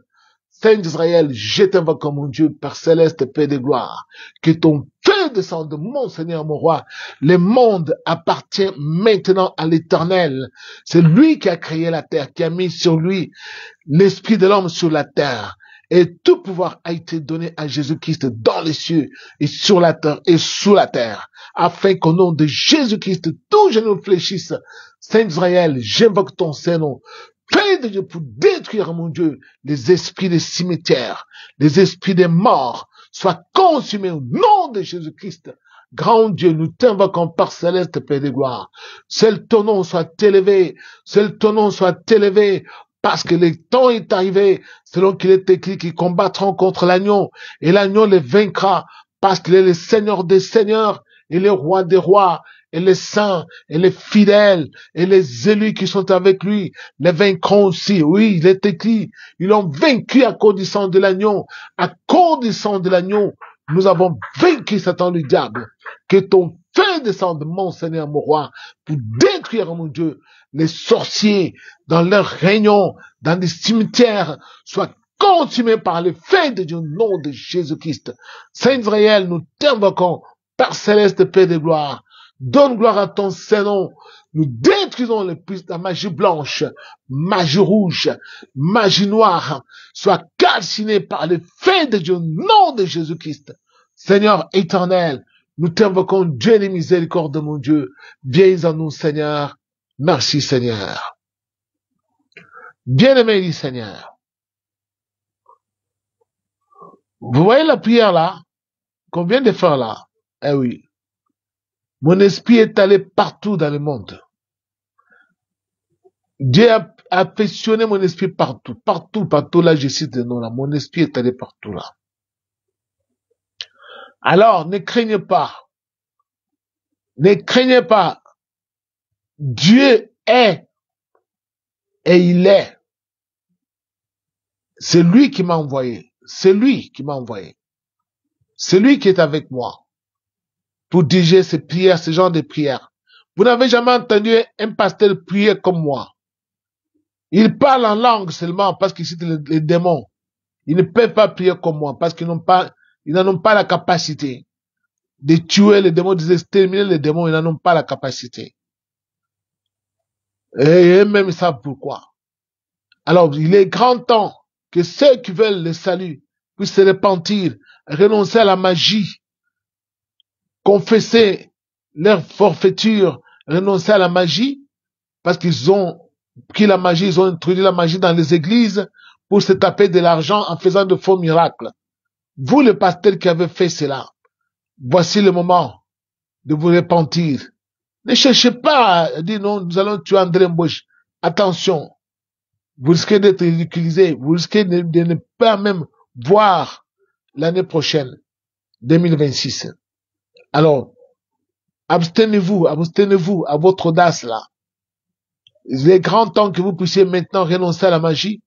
Saint d'Israël, je t'invoque comme mon Dieu, Père céleste, Père de gloire, que ton feu descende, mon Seigneur, mon roi. Le monde appartient maintenant à l'Éternel. C'est lui qui a créé la terre, qui a mis sur lui l'esprit de l'homme sur la terre. Et tout pouvoir a été donné à Jésus-Christ dans les cieux et sur la terre et sous la terre, afin qu'au nom de Jésus-Christ, tout genou fléchisse. Saint d'Israël, j'invoque ton Saint-Nom. Feu de Dieu pour détruire, mon Dieu, les esprits des cimetières, les esprits des morts, soient consumés au nom de Jésus-Christ. Grand Dieu, nous t'invoquons par céleste, Père de gloire. Seul ton nom soit élevé, seul ton nom soit élevé, parce que le temps est arrivé, selon qu'il est écrit, qu'ils combattront contre l'agneau, et l'agneau les vaincra, parce qu'il est le Seigneur des seigneurs, et le roi des rois, et les saints, et les fidèles, et les élus qui sont avec lui, les vaincront aussi. Oui, il est écrit, ils l'ont vaincu à cause du sang de l'agneau. À cause du sang de l'agneau, nous avons vaincu Satan le diable. Que ton feu descende, mon Seigneur, mon roi, pour détruire, mon Dieu, les sorciers dans leurs réunions, dans des cimetières, soient consumés par le feu de Dieu au nom de Jésus-Christ. Saint Israël, nous t'invoquons, Père céleste, Père de gloire. Donne gloire à ton Saint-Nom. Nous détruisons la magie blanche, magie rouge, magie noire, soit calcinée par le feu de Dieu au nom de Jésus-Christ. Seigneur éternel, nous t'invoquons, Dieu des miséricordes, mon Dieu. Viens à nous, Seigneur. Merci Seigneur. Bien-aimé du Seigneur. Vous voyez la prière là, qu'on vient de faire là? Eh oui. Mon esprit est allé partout dans le monde. Dieu a affectionné mon esprit partout. Partout là, je cite le nom là. Mon esprit est allé partout là. Alors, ne craignez pas. Ne craignez pas. Dieu est et il est. C'est lui qui m'a envoyé. C'est lui qui m'a envoyé. C'est lui qui est avec moi pour diriger ces prières, ce genre de prières. Vous n'avez jamais entendu un pasteur prier comme moi. Il parle en langue seulement parce qu'il cite les démons. Ils ne peuvent pas prier comme moi parce qu'ils n'en ont pas la capacité de tuer les démons, d'exterminer les démons. Ils n'en ont pas la capacité. Et eux-mêmes ils savent pourquoi. Alors, il est grand temps que ceux qui veulent le salut puissent se repentir, renoncer à la magie, confesser leur forfaiture, renoncer à la magie, parce qu'ils ont pris la magie, ils ont introduit la magie dans les églises pour se taper de l'argent en faisant de faux miracles. Vous, le pasteur qui avez fait cela, voici le moment de vous repentir. Ne cherchez pas à dire non, nous allons tuer André Mbouche. Attention, vous risquez d'être ridiculisé, vous risquez de ne pas même voir l'année prochaine, 2026. Alors, abstenez-vous à votre audace là. Il est grand temps que vous puissiez maintenant renoncer à la magie.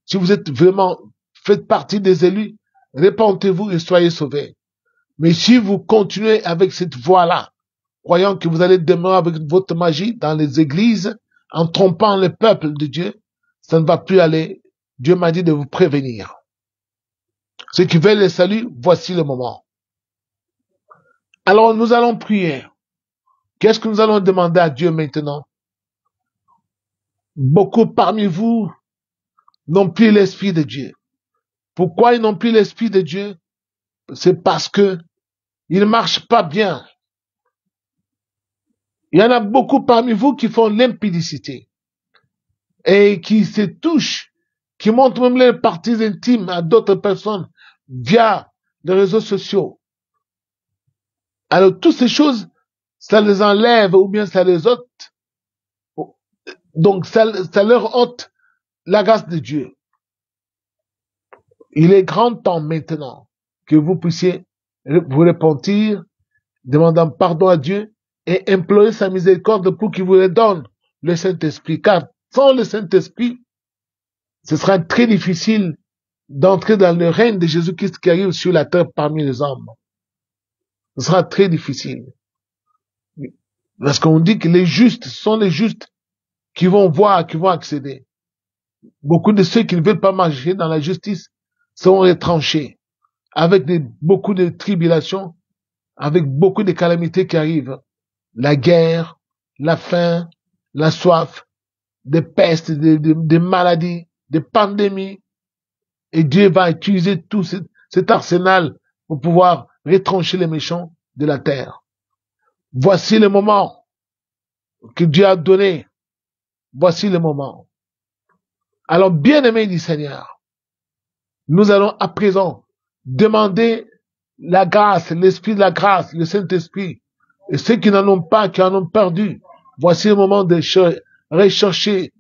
Si vous êtes vraiment, faites partie des élus, répentez-vous et soyez sauvés. Mais si vous continuez avec cette voie-là, croyant que vous allez demeurer avec votre magie dans les églises, en trompant le peuple de Dieu, ça ne va plus aller. Dieu m'a dit de vous prévenir. Ceux qui veulent le salut, voici le moment. Alors nous allons prier. Qu'est-ce que nous allons demander à Dieu maintenant? Beaucoup parmi vous n'ont plus l'Esprit de Dieu. Pourquoi ils n'ont plus l'Esprit de Dieu? C'est parce que ils ne marchent pas bien. Il y en a beaucoup parmi vous qui font l'impudicité et qui se touchent, qui montrent même leurs parties intimes à d'autres personnes via les réseaux sociaux. Alors, toutes ces choses, ça les enlève ou bien ça les ôte. Donc, ça leur ôte la grâce de Dieu. Il est grand temps maintenant que vous puissiez vous repentir, demandant pardon à Dieu et implorer sa miséricorde pour qu'il vous redonne le Saint-Esprit. Car sans le Saint-Esprit, ce sera très difficile d'entrer dans le règne de Jésus-Christ qui arrive sur la terre parmi les hommes. Ce sera très difficile. Parce qu'on dit que les justes sont les justes qui vont voir, qui vont accéder. Beaucoup de ceux qui ne veulent pas marcher dans la justice seront retranchés avec beaucoup de tribulations, avec beaucoup de calamités qui arrivent. La guerre, la faim, la soif, des pestes, des maladies, des pandémies. Et Dieu va utiliser tout cet arsenal pour pouvoir retrancher les méchants de la terre. Voici le moment que Dieu a donné. Voici le moment. Alors, bien-aimés du Seigneur, nous allons à présent demander la grâce, l'esprit de la grâce, le Saint-Esprit. Et ceux qui n'en ont pas, qui en ont perdu, voici le moment de rechercher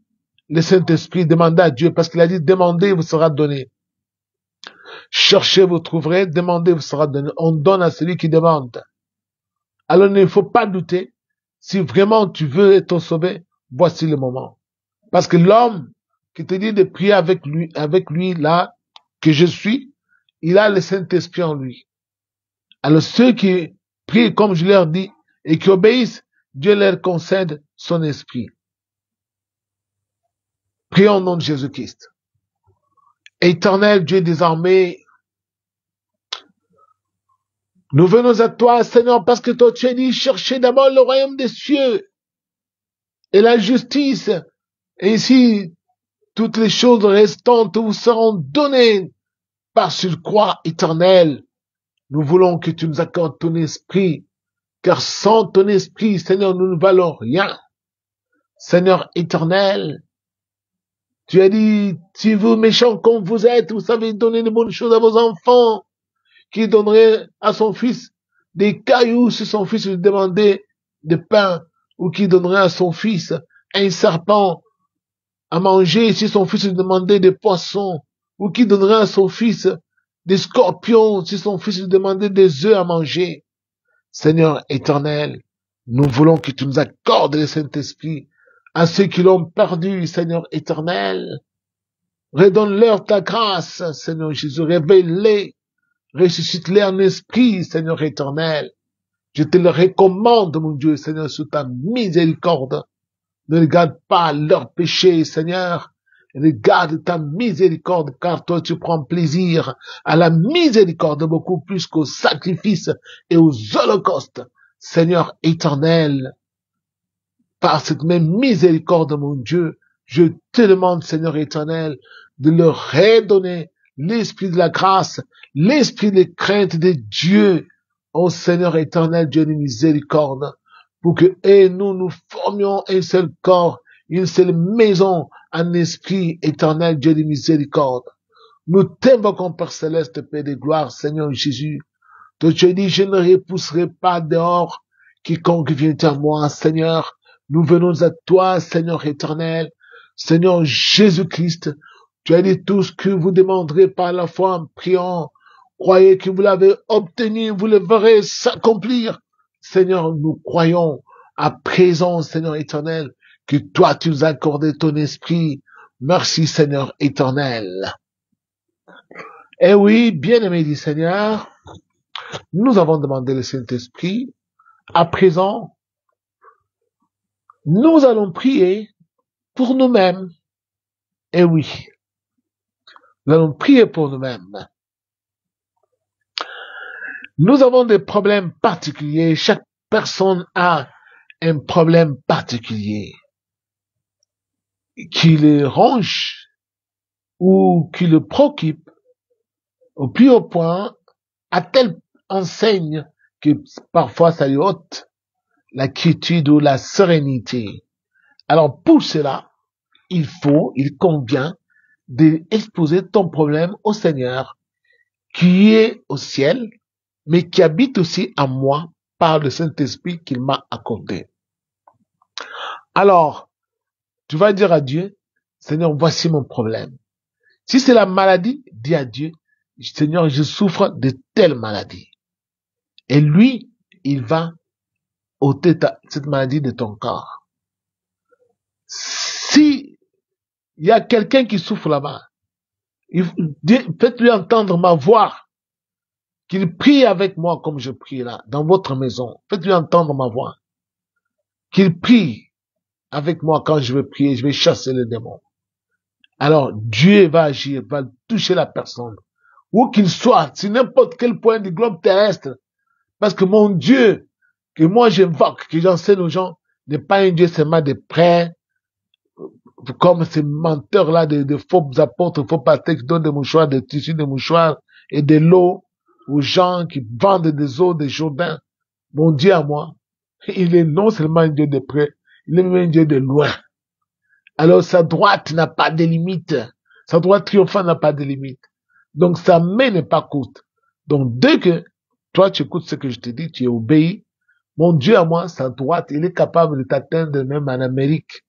le Saint-Esprit, demander à Dieu, parce qu'il a dit, demandez, vous sera donné. Cherchez, vous trouverez, demandez, vous sera donné. On donne à celui qui demande. Alors, il ne faut pas douter. Si vraiment tu veux être sauvé, voici le moment. Parce que l'homme qui te dit de prier avec lui, là, que je suis, il a le Saint-Esprit en lui. Alors, ceux qui prient, comme je leur dis, et qui obéissent, Dieu leur concède son esprit. Prions au nom de Jésus-Christ. Éternel Dieu des armées, nous venons à toi, Seigneur, parce que toi, tu as dit, cherchez d'abord le royaume des cieux et la justice. Et ici, toutes les choses restantes vous seront données par surcroît éternel. Nous voulons que tu nous accordes ton esprit, car sans ton esprit, Seigneur, nous ne valons rien. Seigneur éternel, tu as dit, si vous méchants comme vous êtes, vous savez donner de bonnes choses à vos enfants, qui donnerait à son fils des cailloux si son fils lui demandait de pain, ou qui donnerait à son fils un serpent à manger si son fils lui demandait des poissons, ou qui donnerait à son fils des scorpions si son fils lui demandait des œufs à manger. Seigneur éternel, nous voulons que tu nous accordes le Saint-Esprit à ceux qui l'ont perdu, Seigneur éternel. Redonne-leur ta grâce, Seigneur Jésus, révèle-les, ressuscite-les en esprit, Seigneur éternel. Je te le recommande, mon Dieu, Seigneur, sous ta miséricorde. Ne regarde pas leurs péchés, Seigneur. Regarde ta miséricorde, car toi tu prends plaisir à la miséricorde beaucoup plus qu'aux sacrifices et aux holocaustes. Seigneur éternel, par cette même miséricorde, mon Dieu, je te demande, Seigneur éternel, de leur redonner l'esprit de la grâce, l'esprit de crainte de Dieu, ô Seigneur éternel, Dieu de miséricorde, pour que nous formions un seul corps, une seule maison, un esprit éternel, Dieu de miséricorde. Nous t'invoquons, Père céleste, Père de gloire, Seigneur Jésus. Toi, tu as dit, je ne repousserai pas dehors quiconque vient à moi, Seigneur. Nous venons à toi, Seigneur éternel, Seigneur Jésus-Christ. Tu as dit tout ce que vous demanderez par la foi en priant. Croyez que vous l'avez obtenu, vous le verrez s'accomplir. Seigneur, nous croyons à présent, Seigneur éternel, que toi tu nous as accordé ton esprit. Merci, Seigneur éternel. Eh oui, bien-aimé du Seigneur, nous avons demandé le Saint-Esprit. À présent, nous allons prier pour nous-mêmes. Eh oui, nous allons prier pour nous-mêmes. Nous avons des problèmes particuliers. Chaque personne a un problème particulier qui le ronge ou qui le préoccupe au plus haut point, à telle enseigne que parfois ça lui ôte la quiétude ou la sérénité. Alors pour cela, il convient d'exposer ton problème au Seigneur qui est au ciel, mais qui habite aussi en moi par le Saint-Esprit qu'il m'a accordé. Alors, tu vas dire à Dieu, Seigneur, voici mon problème. Si c'est la maladie, dis à Dieu, Seigneur, je souffre de telle maladie. Et lui, il va ôter cette maladie de ton corps. Si il y a quelqu'un qui souffre là-bas, faites-lui entendre ma voix, qu'il prie avec moi comme je prie là, dans votre maison. Faites-lui entendre ma voix. Qu'il prie avec moi quand je vais prier, je vais chasser les démons. Alors, Dieu va agir, va toucher la personne. Où qu'il soit, sur n'importe quel point du globe terrestre. Parce que mon Dieu, que moi j'invoque, que j'enseigne aux gens, n'est pas un Dieu seulement de prêts, comme ces menteurs-là, de faux apôtres, faux pasteurs qui donnent des mouchoirs, des tissus de mouchoirs et de l'eau aux gens qui vendent des eaux de Jourdain. Mon Dieu à moi, il est non seulement un Dieu de près, il est même un Dieu de loin. Alors sa droite n'a pas de limite. Sa droite triomphante n'a pas de limite. Donc sa main n'est pas courte. Donc dès que toi tu écoutes ce que je te dis, tu es obéi, mon Dieu à moi, sa droite, il est capable de t'atteindre même en Amérique,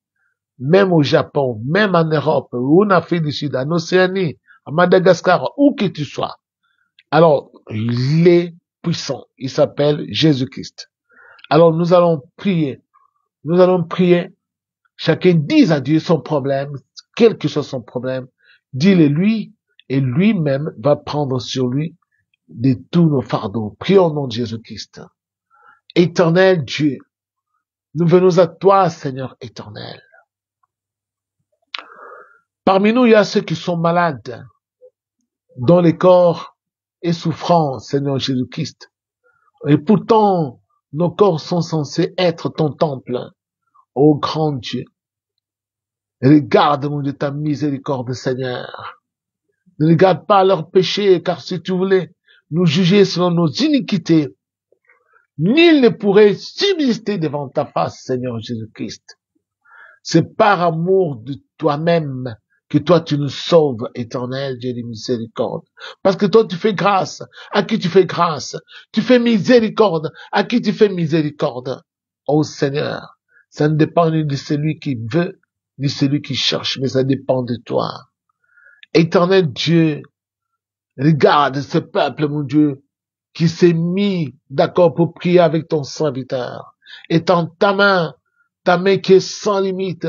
même au Japon, même en Europe, ou en Afrique du Sud, en Océanie, à Madagascar, où que tu sois. Alors, il est puissant. Il s'appelle Jésus-Christ. Alors, nous allons prier. Nous allons prier. Chacun dise à Dieu son problème, quel que soit son problème. Dis-le lui, et lui-même va prendre sur lui de tous nos fardeaux. Prions au nom de Jésus-Christ. Éternel Dieu, nous venons à toi, Seigneur éternel. Parmi nous, il y a ceux qui sont malades, dont le corps est souffrant, Seigneur Jésus-Christ. Et pourtant, nos corps sont censés être ton temple, ô grand Dieu. Regarde, mon Dieu, ta miséricorde, Seigneur. Ne regarde pas leurs péchés, car si tu voulais nous juger selon nos iniquités, nul ne pourrait subsister devant ta face, Seigneur Jésus-Christ. C'est par amour de toi-même que toi tu nous sauves, éternel Dieu de miséricorde. Parce que toi tu fais grâce. À qui tu fais grâce? Tu fais miséricorde. À qui tu fais miséricorde? Ô Seigneur, ça ne dépend ni de celui qui veut, ni de celui qui cherche, mais ça dépend de toi. Éternel Dieu, regarde ce peuple, mon Dieu, qui s'est mis d'accord pour prier avec ton serviteur. Étends ta main qui est sans limite,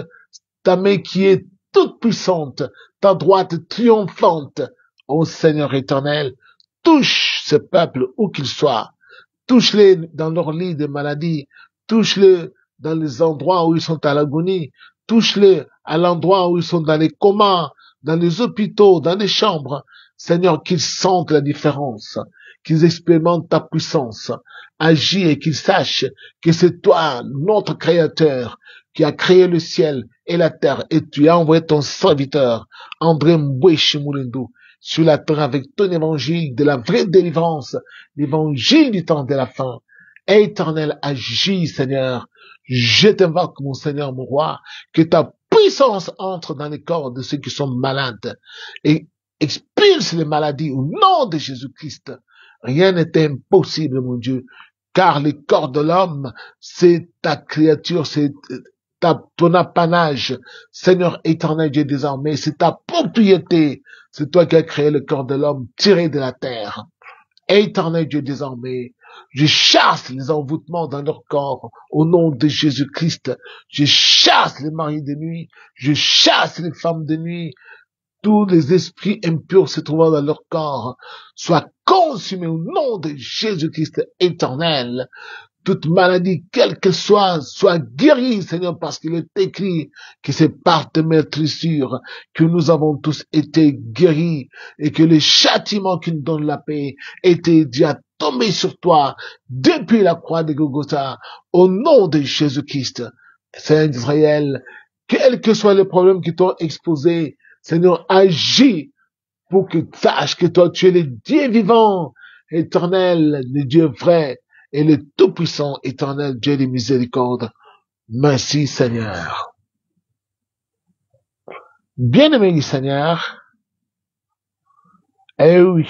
ta main qui est toute puissante, ta droite triomphante. Ô Seigneur éternel, touche ce peuple où qu'il soit. Touche-les dans leur lit de maladie. Touche-les dans les endroits où ils sont à l'agonie. Touche-les à l'endroit où ils sont dans les comas, dans les hôpitaux, dans les chambres. Seigneur, qu'ils sentent la différence, qu'ils expérimentent ta puissance. Agis et qu'ils sachent que c'est toi, notre Créateur, qui a créé le ciel et la terre, et tu as envoyé ton serviteur, André Mbouéchi Moulindou, sur la terre avec ton évangile de la vraie délivrance, l'évangile du temps de la fin. Éternel, agis, Seigneur. Je t'invoque, mon Seigneur, mon roi, que ta puissance entre dans les corps de ceux qui sont malades et expulse les maladies au nom de Jésus-Christ. Rien n'est impossible, mon Dieu, car le corps de l'homme, c'est ta créature, c'est ton apanage, Seigneur éternel Dieu désormais, c'est ta propriété. C'est toi qui as créé le corps de l'homme tiré de la terre. Éternel Dieu désormais, je chasse les envoûtements dans leur corps au nom de Jésus-Christ. Je chasse les maris de nuit, je chasse les femmes de nuit. Tous les esprits impurs se trouvant dans leur corps soient consumés au nom de Jésus-Christ éternel. Toute maladie, quelle qu'elle soit guérie, Seigneur, parce qu'il est écrit que c'est par tes meurtrissures que nous avons tous été guéris et que le châtiment qui nous donne la paix était déjà tombé sur toi depuis la croix de Golgotha au nom de Jésus-Christ. Seigneur d'Israël, quels que soient les problèmes qui t'ont exposés, Seigneur, agis pour que tu saches que toi, tu es le Dieu vivant, éternel, le Dieu vrai, et le tout-puissant éternel Dieu de miséricorde. Merci Seigneur. Bien-aimé du Seigneur, eh oui,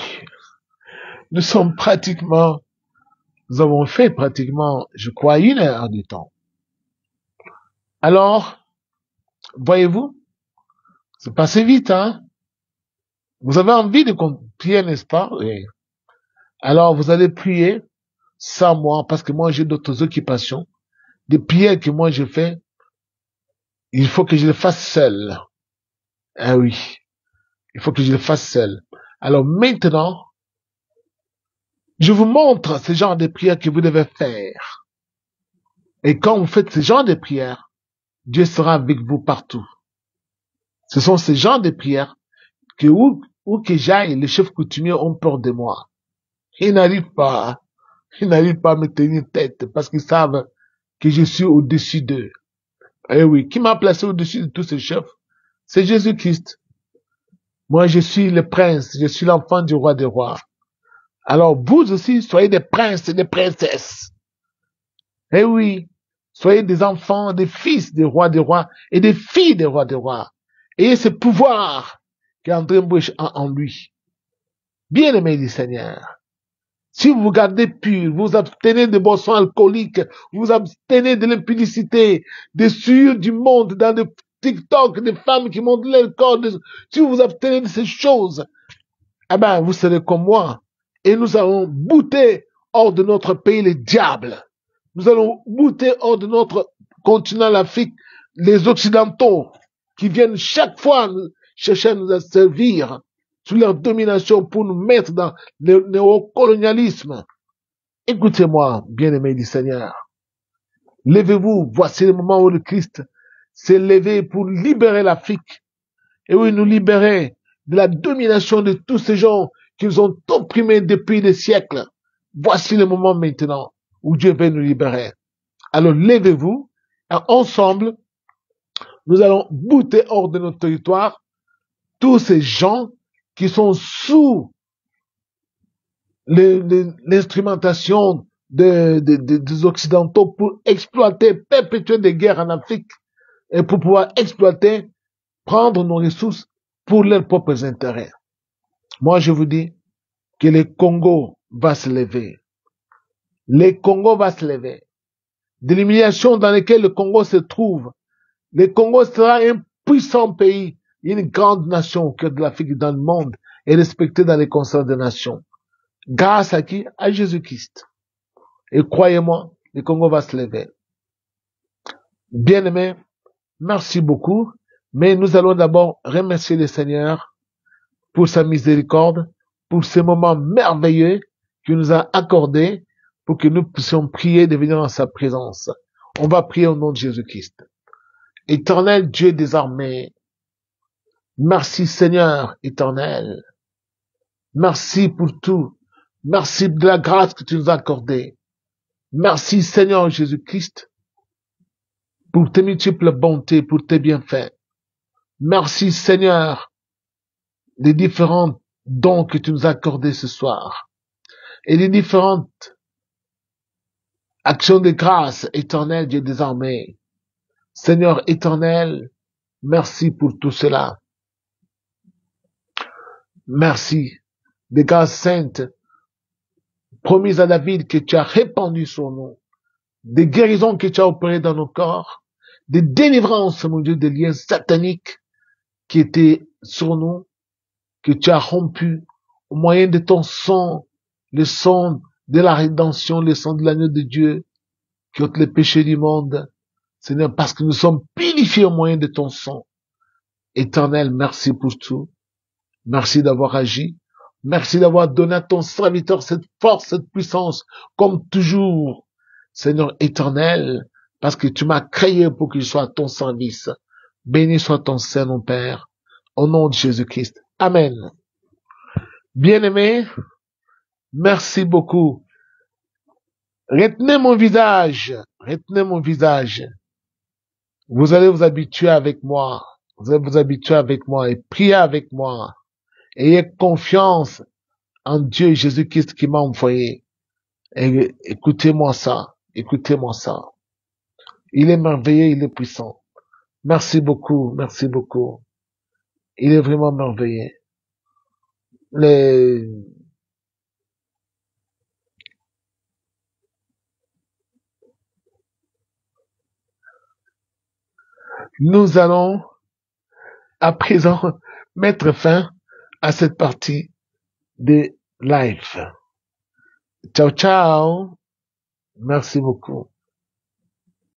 nous avons fait pratiquement, je crois, 1 heure de temps. Alors, voyez-vous, c'est passé vite, hein? Vous avez envie de prier, n'est-ce pas? Oui. Alors, vous allez prier sans moi, parce que moi, j'ai d'autres occupations. Des prières que moi, je fais, il faut que je les fasse seul. Ah oui, il faut que je le fasse seul. Alors maintenant, je vous montre ce genre de prières que vous devez faire. Et quand vous faites ce genre de prières, Dieu sera avec vous partout. Ce sont ces genres de prières que où que j'aille, les chefs coutumiers ont peur de moi. Ils n'arrivent pas à me tenir tête parce qu'ils savent que je suis au-dessus d'eux. Eh oui, qui m'a placé au-dessus de tous ces chefs? C'est Jésus-Christ. Moi, je suis le prince, je suis l'enfant du roi des rois. Alors, vous aussi, soyez des princes et des princesses. Eh oui, soyez des enfants, des fils des rois et des filles des rois des rois. Ayez ce pouvoir qu'André Mbouéchi a en lui. Bien-aimé du Seigneur, si vous vous gardez pur, vous vous abstenez de boissons alcooliques, vous vous abstenez de l'impudicité, des souillures du monde, dans le TikTok, des femmes qui montrent leur corps, si vous vous abstenez de ces choses, eh ben, vous serez comme moi. Et nous allons bouter hors de notre pays les diables. Nous allons bouter hors de notre continent, l'Afrique, les Occidentaux, qui viennent chaque fois chercher à nous asservir sous leur domination pour nous mettre dans le néocolonialisme. Écoutez-moi, bien-aimés du Seigneur. Levez-vous, voici le moment où le Christ s'est levé pour libérer l'Afrique. Et oui, nous libérer de la domination de tous ces gens qu'ils ont opprimés depuis des siècles. Voici le moment maintenant où Dieu veut nous libérer. Alors levez-vous, et ensemble, nous allons bouter hors de notre territoire tous ces gens qui sont sous l'instrumentation des Occidentaux pour exploiter, perpétuer des guerres en Afrique. et pour pouvoir exploiter, prendre nos ressources pour leurs propres intérêts. Moi, je vous dis que le Congo va se lever. Le Congo va se lever. De l'humiliation dans laquelle le Congo se trouve, le Congo sera un puissant pays, une grande nation au cœur de l'Afrique et dans le monde, et respecté dans les concerts des nations. Grâce à qui? À Jésus-Christ. Et croyez-moi, le Congo va se lever. Bien-aimés, merci beaucoup. Mais nous allons d'abord remercier le Seigneur pour sa miséricorde, pour ces moments merveilleux qu'il nous a accordés pour que nous puissions prier de venir dans sa présence. On va prier au nom de Jésus-Christ. Éternel Dieu des armées, merci Seigneur éternel. Merci pour tout. Merci de la grâce que tu nous as accordée. Merci Seigneur Jésus-Christ pour tes multiples bontés, pour tes bienfaits. Merci Seigneur des différents dons que tu nous as accordés ce soir et des différentes actions de grâce éternel Dieu des armées. Seigneur éternel, merci pour tout cela. Merci des grâces saintes promises à David que tu as répandues sur nous, des guérisons que tu as opérées dans nos corps, des délivrances, mon Dieu, des liens sataniques qui étaient sur nous, que tu as rompus au moyen de ton sang, le sang de la rédemption, le sang de l'agneau de Dieu, qui ôte les péchés du monde. Seigneur, parce que nous sommes purifiés au moyen de ton sang. Éternel, merci pour tout. Merci d'avoir agi. Merci d'avoir donné à ton serviteur cette force, cette puissance, comme toujours. Seigneur éternel, parce que tu m'as créé pour que je sois à ton service. Béni soit ton Saint, mon Père, au nom de Jésus-Christ. Amen. Bien-aimés, merci beaucoup. Retenez mon visage. Retenez mon visage. Vous allez vous habituer avec moi. Vous allez vous habituer avec moi et prier avec moi. Ayez confiance en Dieu Jésus-Christ qui m'a envoyé. Et écoutez-moi ça. Écoutez-moi ça. Il est merveilleux, il est puissant. Merci beaucoup, merci beaucoup. Il est vraiment merveilleux. Nous allons à présent mettre fin à cette partie de live. Ciao, ciao. Merci beaucoup.